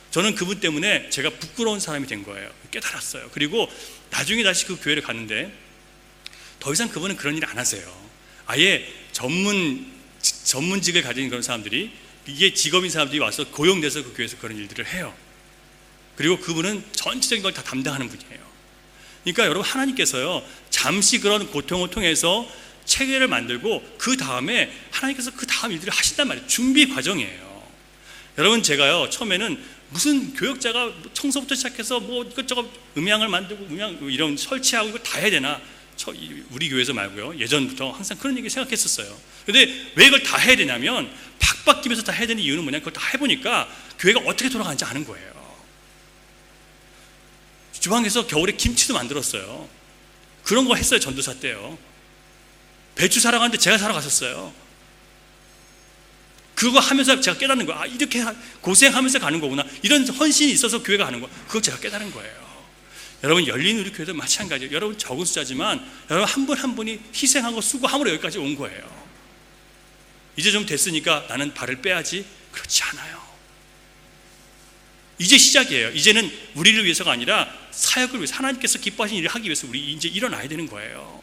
저는 그분 때문에 제가 부끄러운 사람이 된 거예요. 깨달았어요. 그리고 나중에 다시 그 교회를 갔는데 더 이상 그분은 그런 일 안 하세요. 아예 전문직을 가진 그런 사람들이, 이게 직업인 사람들이 와서 고용돼서 그 교회에서 그런 일들을 해요. 그리고 그분은 전체적인 걸 다 담당하는 분이에요. 그러니까 여러분 하나님께서요 잠시 그런 고통을 통해서 체계를 만들고 그 다음에 하나님께서 그 다음 일들을 하신단 말이에요. 준비 과정이에요. 여러분 제가요 처음에는 무슨 교역자가 청소부터 시작해서 뭐 이것저것 음향을 만들고 음향 이런 설치하고 이거 다 해야 되나, 우리 교회에서 말고요 예전부터 항상 그런 얘기 생각했었어요. 근데 왜 이걸 다 해야 되냐면 박박기면서 다 해야 되는 이유는 뭐냐, 그걸 다 해보니까 교회가 어떻게 돌아가는지 아는 거예요. 주방에서 겨울에 김치도 만들었어요. 그런 거 했어요. 전도사 때요. 배추 사러 가는데 제가 사러 갔었어요. 그거 하면서 제가 깨닫는 거예요. 아, 이렇게 고생하면서 가는 거구나, 이런 헌신이 있어서 교회가 가는 거, 그거 제가 깨달은 거예요. 여러분 열린 우리 교회도 마찬가지예요. 여러분 적은 숫자지만 여러분 한 분 한 분이 희생하고 수고함으로 여기까지 온 거예요. 이제 좀 됐으니까 나는 발을 빼야지, 그렇지 않아요. 이제 시작이에요. 이제는 우리를 위해서가 아니라 사역을 위해서, 하나님께서 기뻐하신 일을 하기 위해서 우리 이제 일어나야 되는 거예요.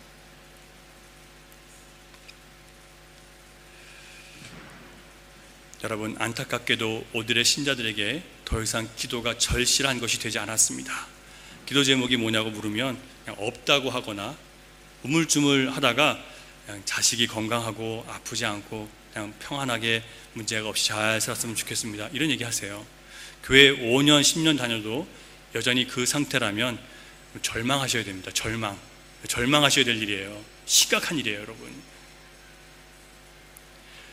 여러분 안타깝게도 오늘의 신자들에게 더 이상 기도가 절실한 것이 되지 않았습니다. 기도 제목이 뭐냐고 물으면 그냥 없다고 하거나 우물쭈물 하다가 그냥 자식이 건강하고 아프지 않고 그냥 평안하게 문제가 없이 잘 살았으면 좋겠습니다, 이런 얘기 하세요. 교회 5년 10년 다녀도 여전히 그 상태라면 절망하셔야 됩니다. 절망하셔야 될 일이에요. 심각한 일이에요. 여러분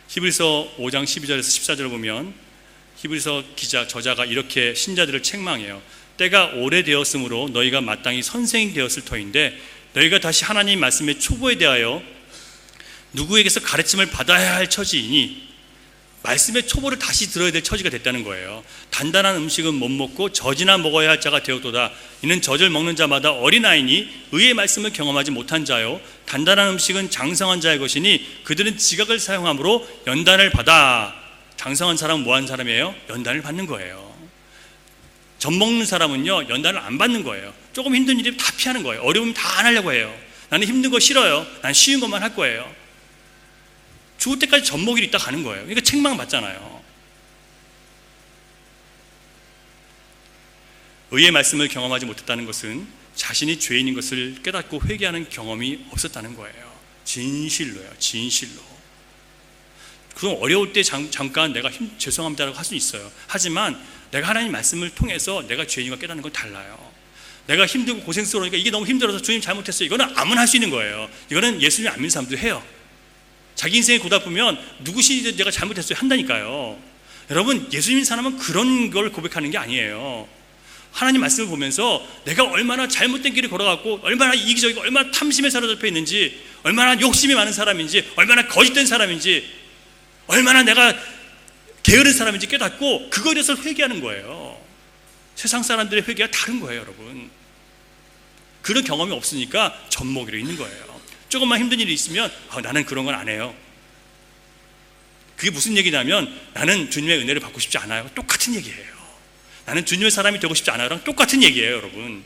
히브리서 5장 12절에서 14절을 보면 히브리서 저자가 이렇게 신자들을 책망해요. 때가 오래되었으므로 너희가 마땅히 선생이 되었을 터인데 너희가 다시 하나님 말씀의 초보에 대하여 누구에게서 가르침을 받아야 할 처지이니, 말씀의 초보를 다시 들어야 될 처지가 됐다는 거예요. 단단한 음식은 못 먹고 젖이나 먹어야 할 자가 되었도다. 이는 젖을 먹는 자마다 어린아이니 의의 말씀을 경험하지 못한 자요, 단단한 음식은 장성한 자의 것이니 그들은 지각을 사용함으로 연단을 받아. 장성한 사람은 뭐하는 사람이에요? 연단을 받는 거예요. 젖 먹는 사람은요 연단을 안 받는 거예요. 조금 힘든 일이면 다 피하는 거예요. 어려우면 다 안 하려고 해요. 나는 힘든 거 싫어요. 난 쉬운 것만 할 거예요. 죽을 때까지 젖 먹이로 있다 가는 거예요. 그러니까 책망 받잖아요. 의의 말씀을 경험하지 못했다는 것은 자신이 죄인인 것을 깨닫고 회개하는 경험이 없었다는 거예요. 진실로요. 진실로. 그럼 어려울 때 잠깐 내가 죄송합니다라고 할 수 있어요. 하지만 내가 하나님 말씀을 통해서 내가 죄인과 깨닫는 건 달라요. 내가 힘들고 고생스러우니까 이게 너무 힘들어서 주님 잘못했어요, 이거는 아무나 할 수 있는 거예요. 이거는 예수님 안 믿는 사람도 해요. 자기 인생이 고달프면 누구시든 내가 잘못했어요 한다니까요. 여러분 예수님 믿는 사람은 그런 걸 고백하는 게 아니에요. 하나님 말씀을 보면서 내가 얼마나 잘못된 길을 걸어갔고 얼마나 이기적이고 얼마나 탐심에 사로잡혀 있는지, 얼마나 욕심이 많은 사람인지, 얼마나 거짓된 사람인지, 얼마나 내가 게으른 사람인지 깨닫고 그거에 대해서 회개하는 거예요. 세상 사람들의 회개가 다른 거예요. 여러분 그런 경험이 없으니까 젖먹이로 있는 거예요. 조금만 힘든 일이 있으면 나는 그런 건 안 해요. 그게 무슨 얘기냐면 나는 주님의 은혜를 받고 싶지 않아요. 똑같은 얘기예요. 나는 주님의 사람이 되고 싶지 않아요랑 똑같은 얘기예요, 여러분.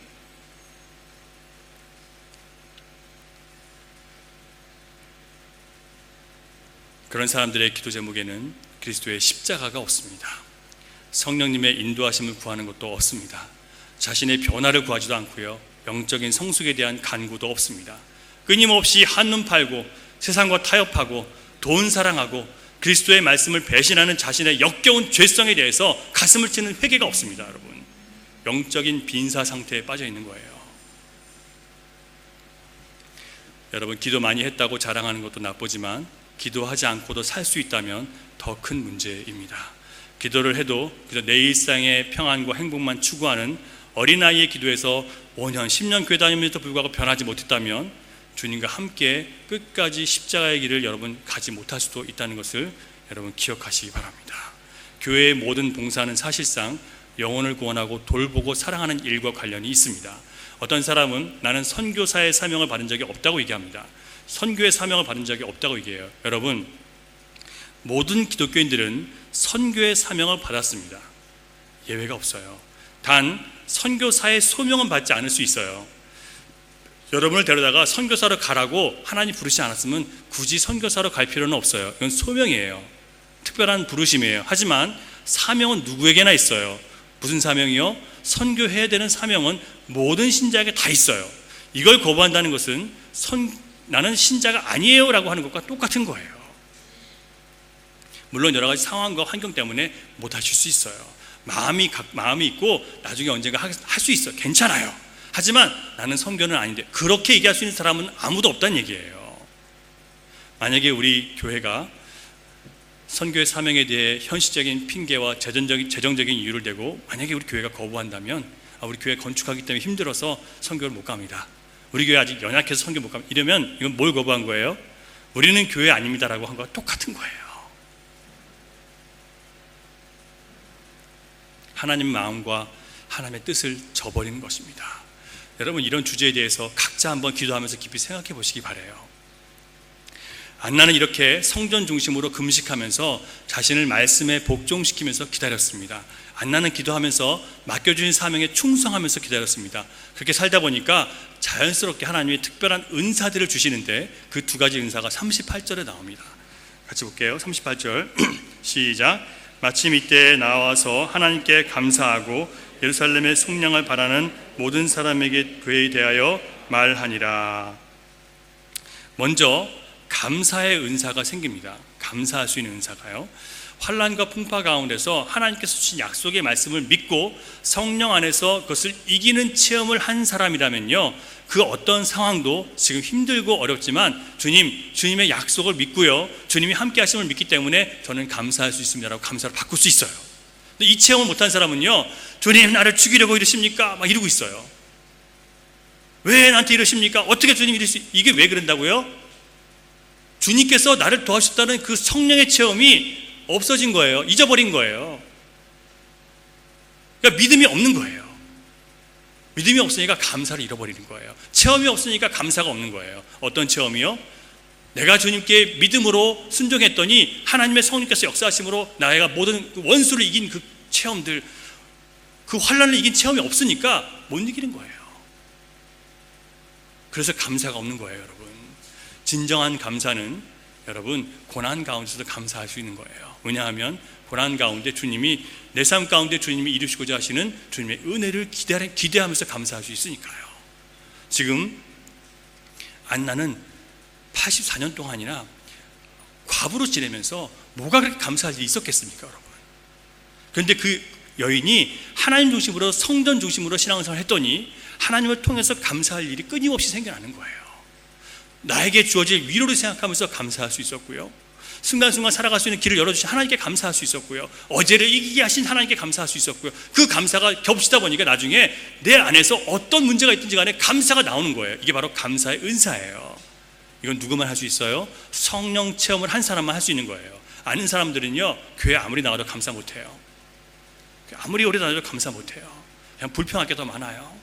그런 사람들의 기도 제목에는 그리스도의 십자가가 없습니다. 성령님의 인도하심을 구하는 것도 없습니다. 자신의 변화를 구하지도 않고요, 영적인 성숙에 대한 간구도 없습니다. 끊임없이 한눈 팔고 세상과 타협하고 돈 사랑하고 그리스도의 말씀을 배신하는 자신의 역겨운 죄성에 대해서 가슴을 치는 회개가 없습니다. 여러분, 영적인 빈사 상태에 빠져 있는 거예요. 여러분, 기도 많이 했다고 자랑하는 것도 나쁘지만 기도하지 않고도 살 수 있다면 더 큰 문제입니다. 기도를 해도 그저 내 일상의 평안과 행복만 추구하는 어린아이의 기도에서 5년, 10년 교회 다니면서도 불구하고 변하지 못했다면 주님과 함께 끝까지 십자가의 길을 여러분 가지 못할 수도 있다는 것을 여러분 기억하시기 바랍니다. 교회의 모든 봉사는 사실상 영혼을 구원하고 돌보고 사랑하는 일과 관련이 있습니다. 어떤 사람은 나는 선교사의 사명을 받은 적이 없다고 얘기합니다. 선교의 사명을 받은 적이 없다고 얘기해요. 여러분, 모든 기독교인들은 선교의 사명을 받았습니다. 예외가 없어요. 단 선교사의 소명은 받지 않을 수 있어요. 여러분을 데려다가 선교사로 가라고 하나님 부르시지 않았으면 굳이 선교사로 갈 필요는 없어요. 이건 소명이에요. 특별한 부르심이에요. 하지만 사명은 누구에게나 있어요. 무슨 사명이요? 선교해야 되는 사명은 모든 신자에게 다 있어요. 이걸 거부한다는 것은 나는 신자가 아니에요 라고 하는 것과 똑같은 거예요. 물론 여러 가지 상황과 환경 때문에 못 하실 수 있어요. 마음이 있고 나중에 언젠가 할 수 있어요. 괜찮아요. 하지만 나는 선교는 아닌데, 그렇게 얘기할 수 있는 사람은 아무도 없다는 얘기예요. 만약에 우리 교회가 선교의 사명에 대해 현실적인 핑계와 재정적인 이유를 대고 만약에 우리 교회가 거부한다면 우리 교회 건축하기 때문에 힘들어서 선교를 못 갑니다, 우리 교회 아직 연약해서 선교 못 갑니다, 이러면 이건 뭘 거부한 거예요? 우리는 교회 아닙니다라고 한 거와 똑같은 거예요. 하나님 마음과 하나님의 뜻을 저버리는 것입니다. 여러분, 이런 주제에 대해서 각자 한번 기도하면서 깊이 생각해 보시기 바라요. 안나는 이렇게 성전 중심으로 금식하면서 자신을 말씀에 복종시키면서 기다렸습니다. 안나는 기도하면서 맡겨주신 사명에 충성하면서 기다렸습니다. 그렇게 살다 보니까 자연스럽게 하나님이 특별한 은사들을 주시는데 그 두 가지 은사가 38절에 나옵니다. 같이 볼게요. 38절 시작. 마침 이때에 나와서 하나님께 감사하고 예루살렘의 속량을 바라는 모든 사람에게 그에 대하여 말하니라. 먼저 감사의 은사가 생깁니다. 감사할 수 있는 은사가요, 환난과 풍파 가운데서 하나님께서 주신 약속의 말씀을 믿고 성령 안에서 그것을 이기는 체험을 한 사람이라면요, 그 어떤 상황도 지금 힘들고 어렵지만 주님의 약속을 믿고요, 주님이 함께 하심을 믿기 때문에 저는 감사할 수 있습니다라고 감사를 바꿀 수 있어요. 근데 이 체험을 못한 사람은요, 주님 나를 죽이려고 이러십니까? 막 이러고 있어요. 왜 나한테 이러십니까? 어떻게 주님 이게 왜 그런다고요? 주님께서 나를 도와주셨다는 그 성령의 체험이 없어진 거예요. 잊어버린 거예요. 그러니까 믿음이 없는 거예요. 믿음이 없으니까 감사를 잃어버리는 거예요. 체험이 없으니까 감사가 없는 거예요. 어떤 체험이요? 내가 주님께 믿음으로 순종했더니 하나님의 성령께서 역사하심으로 내가 모든 원수를 이긴 그 체험들, 그 환난을 이긴 체험이 없으니까 못 이기는 거예요. 그래서 감사가 없는 거예요, 여러분. 진정한 감사는 여러분 고난 가운데서도 감사할 수 있는 거예요. 왜냐하면 고난 가운데 주님이, 내 삶 가운데 주님이 이루시고자 하시는 주님의 은혜를 기대하면서 감사할 수 있으니까요. 지금 안나는 84년 동안이나 과부로 지내면서 뭐가 그렇게 감사할 일이 있었겠습니까, 여러분? 그런데 그 여인이 하나님 중심으로, 성전 중심으로 신앙생활을 했더니 하나님을 통해서 감사할 일이 끊임없이 생겨나는 거예요. 나에게 주어질 위로를 생각하면서 감사할 수 있었고요, 순간순간 살아갈 수 있는 길을 열어주신 하나님께 감사할 수 있었고요, 어제를 이기게 하신 하나님께 감사할 수 있었고요. 그 감사가 겹치다 보니까 나중에 내 안에서 어떤 문제가 있든지 간에 감사가 나오는 거예요. 이게 바로 감사의 은사예요. 이건 누구만 할 수 있어요? 성령 체험을 한 사람만 할 수 있는 거예요. 아는 사람들은요, 교회 아무리 나가도 감사 못해요. 아무리 오래 다녀도 감사 못해요. 그냥 불평할 게 더 많아요.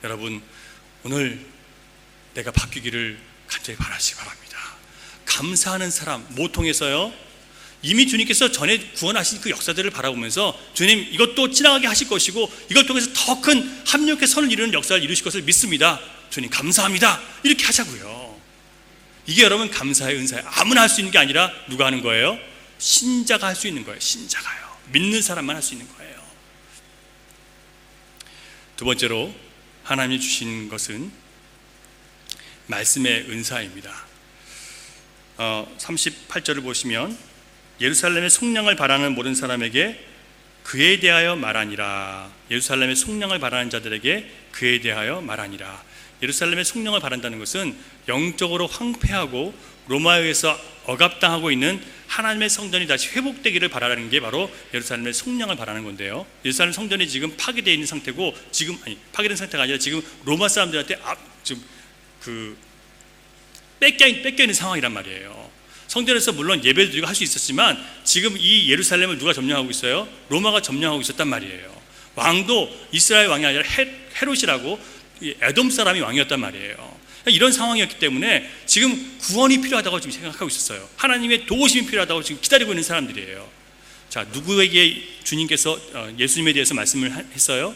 여러분, 오늘 내가 바뀌기를 간절히 바라시기 바랍니다. 감사하는 사람 모통해서요, 이미 주님께서 전에 구원하신 그 역사들을 바라보면서 주님 이것도 지나가게 하실 것이고 이걸 통해서 더 큰 합력의 선을 이루는 역사를 이루실 것을 믿습니다. 주님 감사합니다. 이렇게 하자고요. 이게 여러분 감사의 은사예요. 아무나 할 수 있는 게 아니라 누가 하는 거예요? 신자가 할 수 있는 거예요. 신자가요. 믿는 사람만 할 수 있는 거예요. 두 번째로 하나님이 주신 것은 말씀의 은사입니다. 38절을 보시면 예루살렘의 속량을 바라는 모든 사람에게 그에 대하여 말하니라. 예루살렘의 속량을 바라는 자들에게 그에 대하여 말하니라. 예루살렘의 속량을 바란다는 것은 영적으로 황폐하고 로마에 의해서 억압당하고 있는 하나님의 성전이 다시 회복되기를 바라는 게 바로 예루살렘의 속량을 바라는 건데요. 예루살렘 성전이 지금 파괴되어 있는 상태고, 파괴된 상태가 아니라 지금 로마 사람들한테 지금 뺏겨 있는 상황이란 말이에요. 성전에서 물론 예배도 드리고 할 수 있었지만 지금 이 예루살렘을 누가 점령하고 있어요? 로마가 점령하고 있었단 말이에요. 왕도 이스라엘 왕이 아니라 헤롯이라고 에돔 사람이 왕이었단 말이에요. 이런 상황이었기 때문에 지금 구원이 필요하다고 지금 생각하고 있었어요. 하나님의 도우심이 필요하다고 지금 기다리고 있는 사람들이에요. 자, 누구에게 주님께서 예수님에 대해서 말씀을 했어요?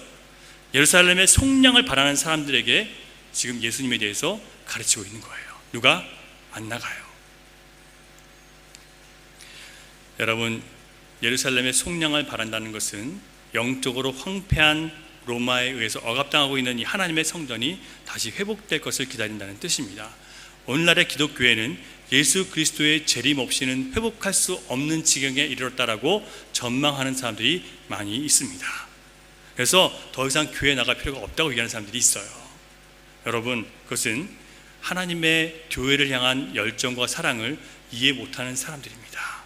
예루살렘의 속량을 바라는 사람들에게 지금 예수님에 대해서 가르치고 있는 거예요. 누가? 안 나가요. 여러분, 예루살렘의 속량을 바란다는 것은 영적으로 황폐한 로마에 의해서 억압당하고 있는 이 하나님의 성전이 다시 회복될 것을 기다린다는 뜻입니다. 오늘날의 기독교회는 예수 그리스도의 재림 없이는 회복할 수 없는 지경에 이르렀다라고 전망하는 사람들이 많이 있습니다. 그래서 더 이상 교회에 나갈 필요가 없다고 얘기하는 사람들이 있어요. 여러분, 그것은 하나님의 교회를 향한 열정과 사랑을 이해 못하는 사람들입니다.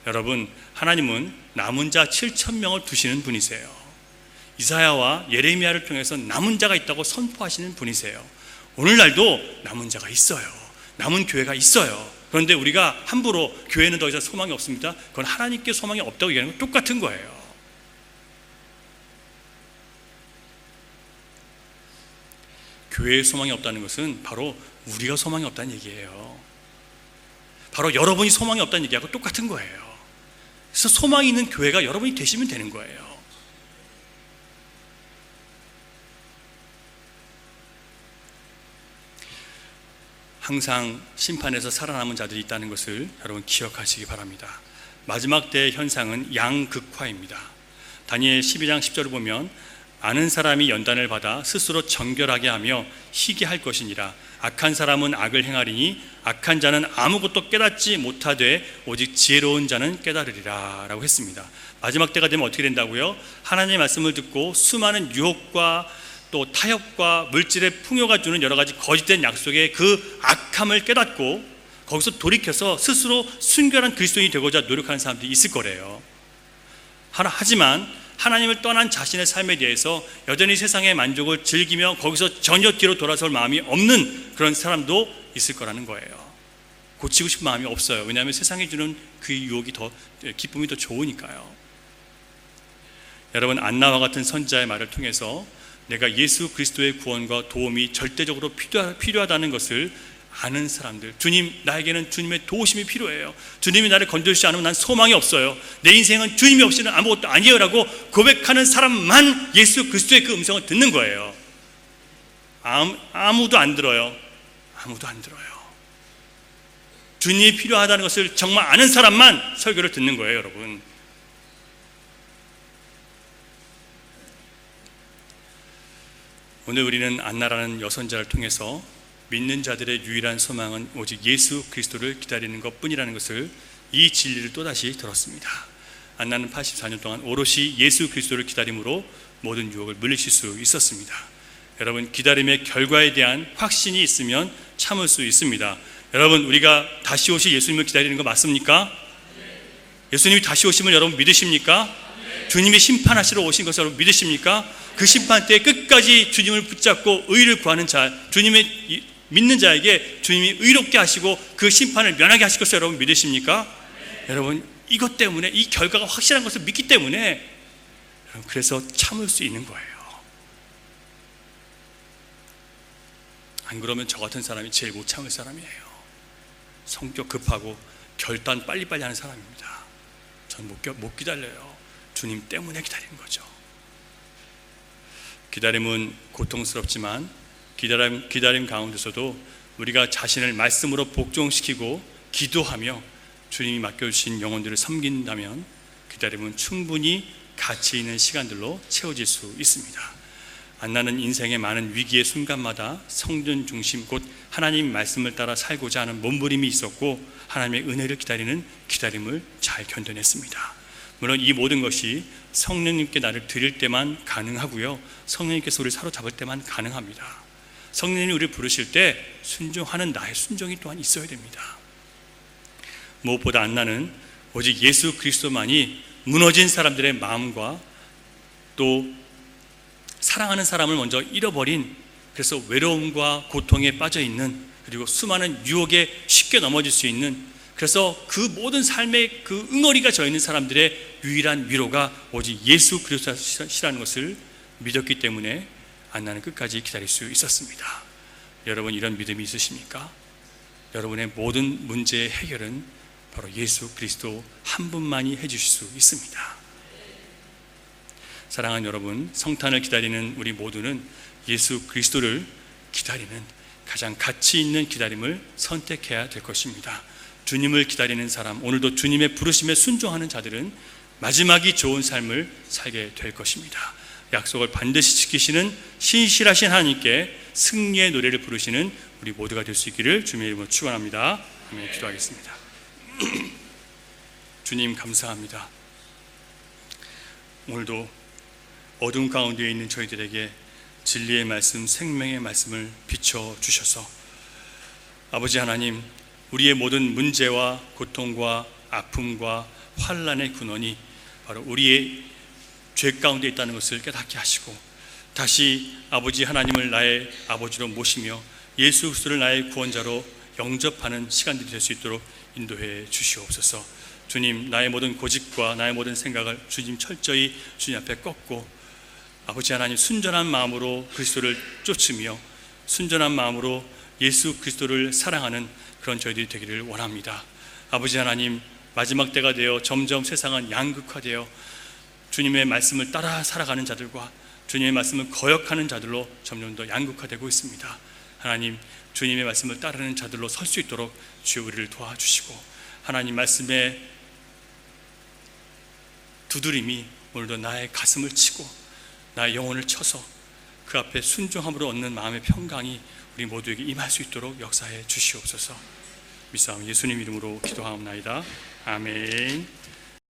여러분, 하나님은 남은 자 7,000명을 두시는 분이세요. 이사야와 예레미야를 통해서 남은 자가 있다고 선포하시는 분이세요. 오늘날도 남은 자가 있어요. 남은 교회가 있어요. 그런데 우리가 함부로 교회는 더 이상 소망이 없습니다, 그건 하나님께 소망이 없다고 얘기하는 건 똑같은 거예요. 교회에 소망이 없다는 것은 바로 우리가 소망이 없다는 얘기예요. 바로 여러분이 소망이 없다는 얘기하고 똑같은 거예요. 그래서 소망이 있는 교회가 여러분이 되시면 되는 거예요. 항상 심판에서 살아남은 자들이 있다는 것을 여러분 기억하시기 바랍니다. 마지막 때의 현상은 양극화입니다. 다니엘 12장 10절을 보면 아는 사람이 연단을 받아 스스로 정결하게 하며 희게 할 것이니라. 악한 사람은 악을 행하리니 악한 자는 아무것도 깨닫지 못하되 오직 지혜로운 자는 깨달으리라 라고 했습니다. 마지막 때가 되면 어떻게 된다고요? 하나님의 말씀을 듣고 수많은 유혹과 또 타협과 물질의 풍요가 주는 여러 가지 거짓된 약속의 그 악함을 깨닫고 거기서 돌이켜서 스스로 순결한 그리스도인이 되고자 노력하는 사람들이 있을 거래요. 하지만 하나님을 떠난 자신의 삶에 대해서 여전히 세상의 만족을 즐기며 거기서 전혀 뒤로 돌아설 마음이 없는 그런 사람도 있을 거라는 거예요. 고치고 싶은 마음이 없어요. 왜냐하면 세상이 주는 그 유혹이 더, 기쁨이 더 좋으니까요. 여러분, 안나와 같은 선지자의 말을 통해서 내가 예수 그리스도의 구원과 도움이 절대적으로 필요하다는 것을 아는 사람들, 주님, 나에게는 주님의 도우심이 필요해요. 주님이 나를 건져주지 않으면 난 소망이 없어요. 내 인생은 주님이 없이는 아무것도 아니에요 라고 고백하는 사람만 예수 그리스도의 그 음성을 듣는 거예요. 아무도 안 들어요. 아무도 안 들어요. 주님이 필요하다는 것을 정말 아는 사람만 설교를 듣는 거예요, 여러분. 오늘 우리는 안나라는 여선자를 통해서 믿는 자들의 유일한 소망은 오직 예수 그리스도를 기다리는 것뿐이라는 것을, 이 진리를 또다시 들었습니다. 안나는 84년 동안 오롯이 예수 그리스도를 기다림으로 모든 유혹을 물리칠 수 있었습니다. 여러분, 기다림의 결과에 대한 확신이 있으면 참을 수 있습니다. 여러분, 우리가 다시 오실 예수님을 기다리는 거 맞습니까? 예수님이 다시 오심을 여러분 믿으십니까? 주님이 심판하시러 오신 것을 여러분 믿으십니까? 그 심판 때 끝까지 주님을 붙잡고 의를 구하는 자, 주님의 믿는 자에게 주님이 의롭게 하시고 그 심판을 면하게 하실 것을 여러분 믿으십니까? 여러분, 이것 때문에, 이 결과가 확실한 것을 믿기 때문에 여러분, 그래서 참을 수 있는 거예요. 안 그러면 저 같은 사람이 제일 못 참을 사람이에요. 성격 급하고 결단 빨리빨리 하는 사람입니다. 전 못 기다려요. 주님 때문에 기다리는 거죠. 기다림은 고통스럽지만 기다림 가운데서도 우리가 자신을 말씀으로 복종시키고 기도하며 주님이 맡겨주신 영혼들을 섬긴다면 기다림은 충분히 가치 있는 시간들로 채워질 수 있습니다. 안나는 인생의 많은 위기의 순간마다 성전 중심 곧 하나님 말씀을 따라 살고자 하는 몸부림이 있었고 하나님의 은혜를 기다리는 기다림을 잘 견뎌냈습니다. 물론 이 모든 것이 성령님께 나를 드릴 때만 가능하고요, 성령님께서 우리를 사로잡을 때만 가능합니다. 성령님이 우리를 부르실 때 순종하는 나의 순종이 또한 있어야 됩니다. 무엇보다 안나는 오직 예수 그리스도만이 무너진 사람들의 마음과 또 사랑하는 사람을 먼저 잃어버린, 그래서 외로움과 고통에 빠져있는, 그리고 수많은 유혹에 쉽게 넘어질 수 있는, 그래서 그 모든 삶의 그 응어리가 져있는 사람들의 유일한 위로가 오직 예수 그리스도시라는 것을 믿었기 때문에 안나는 끝까지 기다릴 수 있었습니다. 여러분, 이런 믿음이 있으십니까? 여러분의 모든 문제의 해결은 바로 예수 그리스도 한 분만이 해주실 수 있습니다. 사랑하는 여러분, 성탄을 기다리는 우리 모두는 예수 그리스도를 기다리는 가장 가치 있는 기다림을 선택해야 될 것입니다. 주님을 기다리는 사람, 오늘도 주님의 부르심에 순종하는 자들은 마지막이 좋은 삶을 살게 될 것입니다. 약속을 반드시 지키시는 신실하신 하나님께 승리의 노래를 부르시는 우리 모두가 될 수 있기를 주님의 이름으로 축원합니다. 아멘. 기도하겠습니다. 주님 감사합니다. 오늘도 어둠 가운데 있는 저희들에게 진리의 말씀, 생명의 말씀을 비춰주셔서 아버지 하나님, 우리의 모든 문제와 고통과 아픔과 환난의 근원이 바로 우리의 죄 가운데 있다는 것을 깨닫게 하시고 다시 아버지 하나님을 나의 아버지로 모시며 예수 그리스도를 나의 구원자로 영접하는 시간들이 될 수 있도록 인도해 주시옵소서. 주님, 나의 모든 고집과 나의 모든 생각을 주님 철저히 주님 앞에 꺾고 아버지 하나님 순전한 마음으로 그리스도를 쫓으며 순전한 마음으로 예수 그리스도를 사랑하는 그런 저희들이 되기를 원합니다. 아버지 하나님, 마지막 때가 되어 점점 세상은 양극화되어 주님의 말씀을 따라 살아가는 자들과 주님의 말씀을 거역하는 자들로 점점 더 양극화되고 있습니다. 하나님, 주님의 말씀을 따르는 자들로 설 수 있도록 주여 우리를 도와주시고 하나님 말씀의 두드림이 오늘도 나의 가슴을 치고 나의 영혼을 쳐서 그 앞에 순종함으로 얻는 마음의 평강이 우리 모두에게 임할 수 있도록 역사해 주시옵소서. 믿사오니 예수님 이름으로 기도하옵나이다. 아멘.